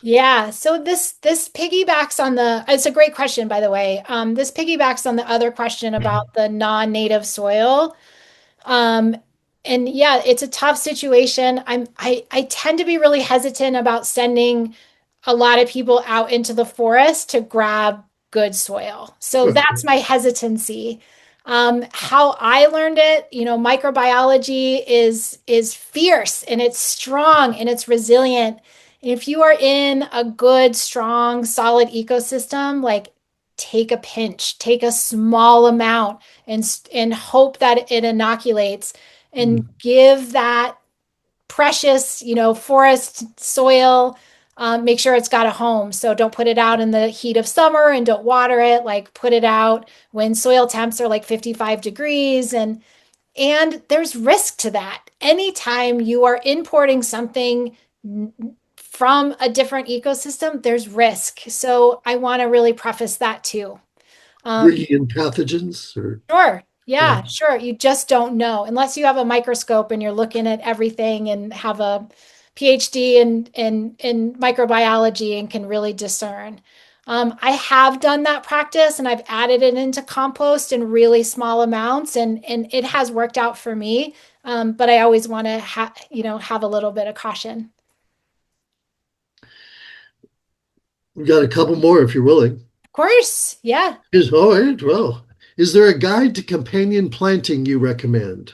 Yeah, so this piggybacks on the it's a great question by the way. This piggybacks on the other question about the non-native soil. Um, and yeah, it's a tough situation. I tend to be really hesitant about sending a lot of people out into the forest to grab good soil. So that's my hesitancy. How I learned it, microbiology is fierce and it's strong and it's resilient. And if you are in a good, strong, solid ecosystem, like take a pinch, take a small amount and hope that it inoculates and give that precious, forest soil. Make sure it's got a home. So don't put it out in the heat of summer and don't water it. Like put it out when soil temps are like 55 degrees and there's risk to that. Anytime you are importing something from a different ecosystem, there's risk. So I want to really preface that too. Um, Bringing in pathogens or Sure. yeah. Yeah, sure. You just don't know unless you have a microscope and you're looking at everything and have a PhD in microbiology and can really discern. I have done that practice and I've added it into compost in really small amounts and it has worked out for me. But I always want to have a little bit of caution. We've got a couple more if you're willing. Of course. Yeah. All right, well, is there a guide to companion planting you recommend?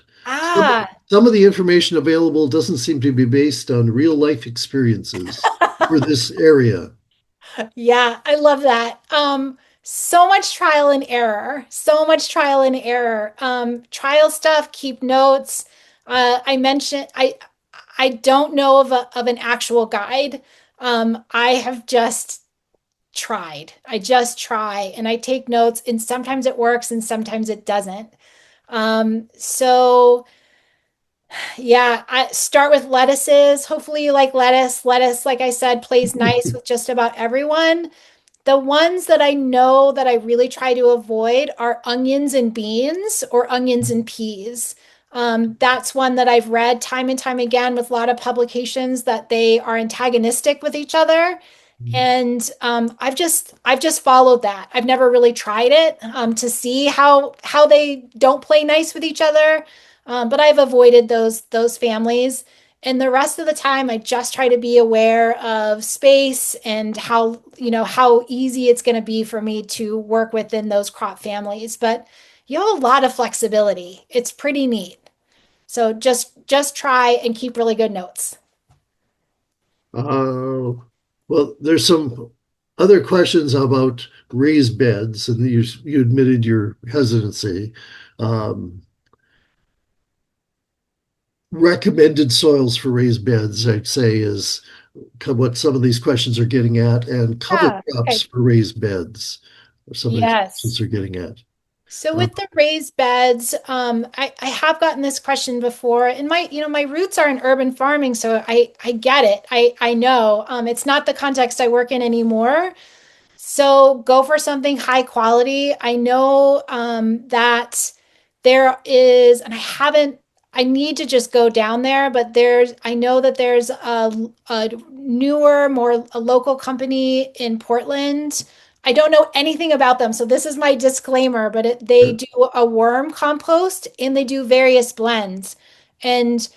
Some, Ah. some of the information available doesn't seem to be based on real life experiences for this area. Yeah, I love that. So much trial and error. So much trial and error. Trial stuff, keep notes. I mentioned I don't know of an actual guide. I have just tried. I just try and I take notes, and sometimes it works and sometimes it doesn't. So yeah, I start with lettuces. Hopefully you like lettuce. Lettuce, like I said, plays nice with just about everyone. The ones that I know that I really try to avoid are onions and beans or onions and peas. That's one that I've read time and time again with a lot of publications that they are antagonistic with each other. And I've just followed that. I've never really tried it to see how they don't play nice with each other. But I've avoided those families. And the rest of the time, I just try to be aware of space and how easy it's going to be for me to work within those crop families. But you have a lot of flexibility. It's pretty neat. So just try and keep really good notes. Uh, well, there's some. Other questions about raised beds, and you admitted your hesitancy. Um, Recommended soils for raised beds, I'd say, is what some of these questions are getting at, and cover Yeah. crops Okay. for raised beds are some of these questions Yes. are getting at. So Uh, with the raised beds, I have gotten this question before, and my roots are in urban farming, so I get it. I know. It's not the context I work in anymore. So go for something high quality. I know that there is, and I need to just go down there, but I know that there's a newer, more a local company in Portland. I don't know anything about them, so this is my disclaimer, but they do a worm compost and they do various blends. And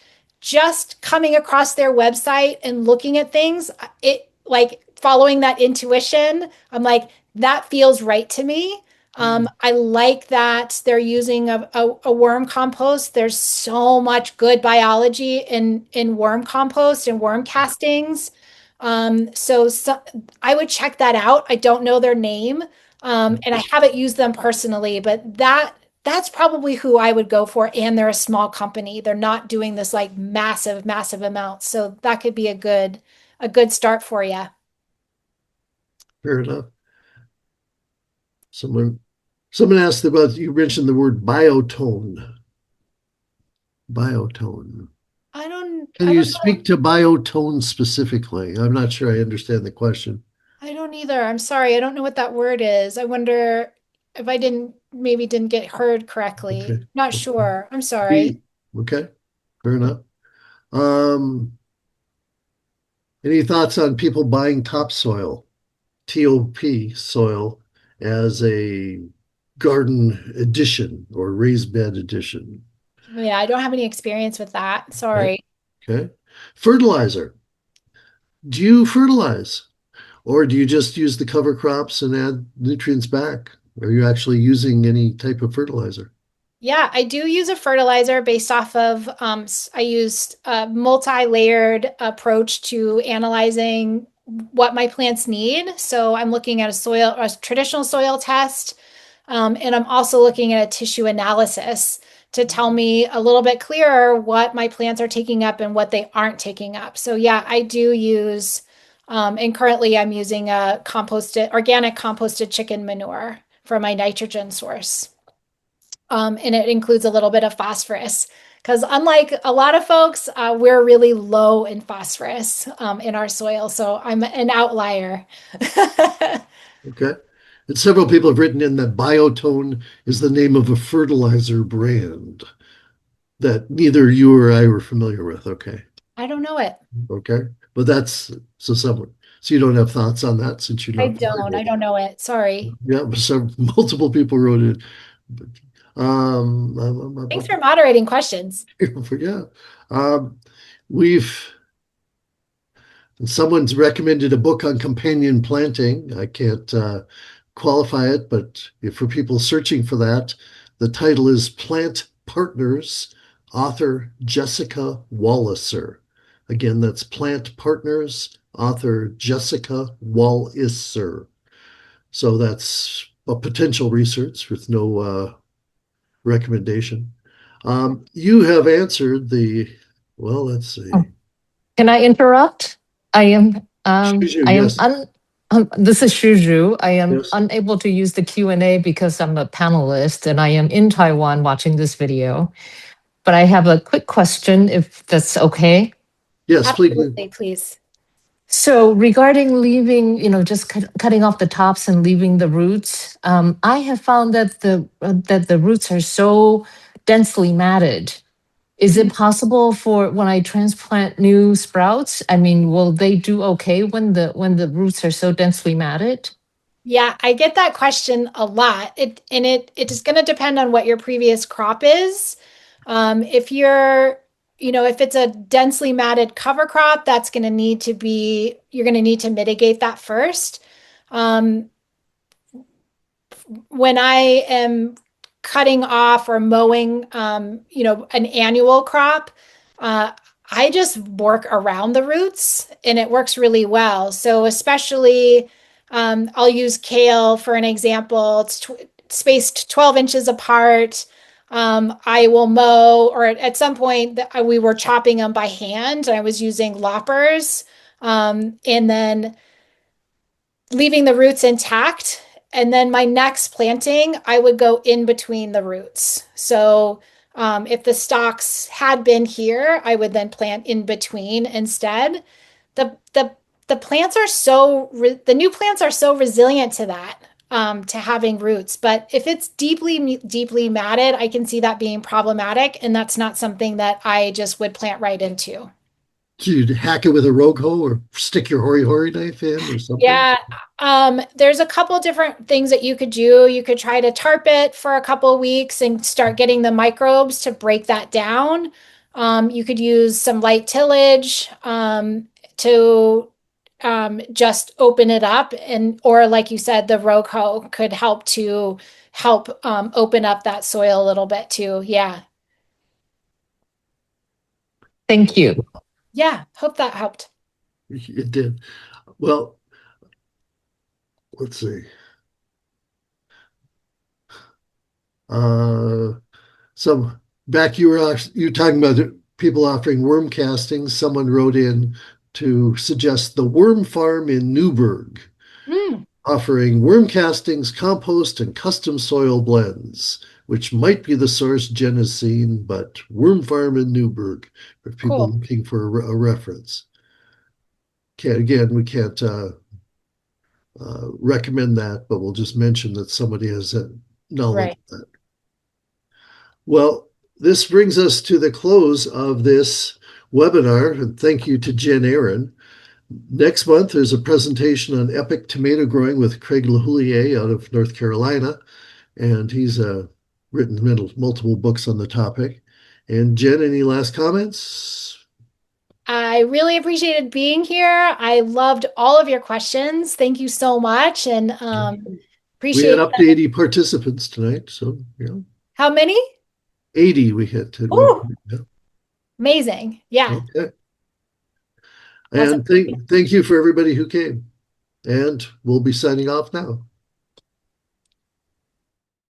just coming across their website and looking at things, it like following that intuition, I'm like, that feels right to me. I like that they're using a worm compost. There's so much good biology in worm compost and worm castings. So I would check that out. I don't know their name, and I haven't used them personally, but that's probably who I would go for. And they're a small company. They're not doing this like massive, massive amounts. So that could be a good start for you. Fair enough. Someone someone asked about, you mentioned the word biotone. Biotone. Can I you don't speak to biotone specifically? I'm not sure I understand the question. I don't either. I'm sorry. I don't know what that word is. I wonder if I maybe didn't get heard correctly. Okay. Not sure. I'm sorry. The- Okay. Fair enough. Um, any thoughts on people buying topsoil, TOP soil, as a garden addition or raised bed addition? Yeah, I don't have any experience with that. Okay. Sorry. Okay. Fertilizer. Do you fertilize, or do you just use the cover crops and add nutrients back? Are you actually using any type of fertilizer? Yeah, I do use a fertilizer based off of I used a multi-layered approach to analyzing what my plants need. So I'm looking at a traditional soil test, and I'm also looking at a tissue analysis to tell me a little bit clearer what my plants are taking up and what they aren't taking up. So yeah, I do use, and currently I'm using a organic composted chicken manure for my nitrogen source. And it includes a little bit of phosphorus. Because unlike a lot of folks, we're really low in phosphorus in our soil. So I'm an outlier. Okay. And several people have written in that Biotone is the name of a fertilizer brand that neither you or I were familiar with. Okay. I don't know it. Okay. But so you don't have thoughts on that since you're I not familiar don't. I with it. don't know it. Sorry. Yeah, so multiple people wrote it. But, Thanks for moderating questions. yeah. Um, we've Someone's recommended a book on companion planting. I can't qualify it, but if for people searching for that, the title is Plant Partners, author Jessica Walliser. Again, that's Plant Partners, author Jessica Walliser. So that's a potential research with no recommendation. You have answered well, let's see. Can I interrupt? I am Shuju, I am yes, un this is Shuju. I am yes. unable to use the Q&A because I'm a panelist and I am in Taiwan watching this video. But I have a quick question if that's okay. Yes, please. Absolutely, please. So regarding leaving, just cutting off the tops and leaving the roots, I have found that the roots are so densely matted. Is it possible for when I transplant new sprouts? I mean, will they do okay when the roots are so densely matted? Yeah, I get that question a lot. It is going to depend on what your previous crop is. If if it's a densely matted cover crop, you're going to need to mitigate that first. Um, when I am cutting off or mowing, an annual crop, uh, I just work around the roots and it works really well. So especially I'll use kale for an example. It's spaced 12 inches apart. I will mow, or at some point we were chopping them by hand. I was using loppers, and then leaving the roots intact. And then my next planting, I would go in between the roots. So if the stalks had been here, I would then plant in between instead. The the the plants are the new plants are so resilient to that, to having roots. But if it's deeply matted, I can see that being problematic, and that's not something that I just would plant right into. You'd hack it with a rogue hoe or stick your hori knife in or something. Yeah, there's a couple different things that you could do. You could try to tarp it for a couple of weeks and start getting the microbes to break that down. You could use some light tillage, to just open it up, and or like you said, the rogue hoe could help open up that soil a little bit too. Yeah, Thank you. yeah. Hope that helped. It did. Well, let's see. Uh, some back you were talking about people offering worm castings. Someone wrote in to suggest the worm farm in Newburgh, Mm, offering worm castings, compost, and custom soil blends, which might be the source Jen has seen, but worm farm in Newburgh for people cool. looking for a reference. Again, we can't recommend that, but we'll just mention that somebody has a knowledge Right. of that. Well, this brings us to the close of this webinar, and thank you to Jen Aron. Next month, there's a presentation on epic tomato growing with Craig LaHoulier out of North Carolina, and he's written multiple books on the topic. And Jen, any last comments? I really appreciated being here. I loved all of your questions. Thank you so much. And We had appreciate up to 80 participants tonight, so how many? 80 we hit at one Ooh, point. Yeah. amazing. Yeah. Okay. Awesome. And thank you for everybody who came. And we'll be signing off now.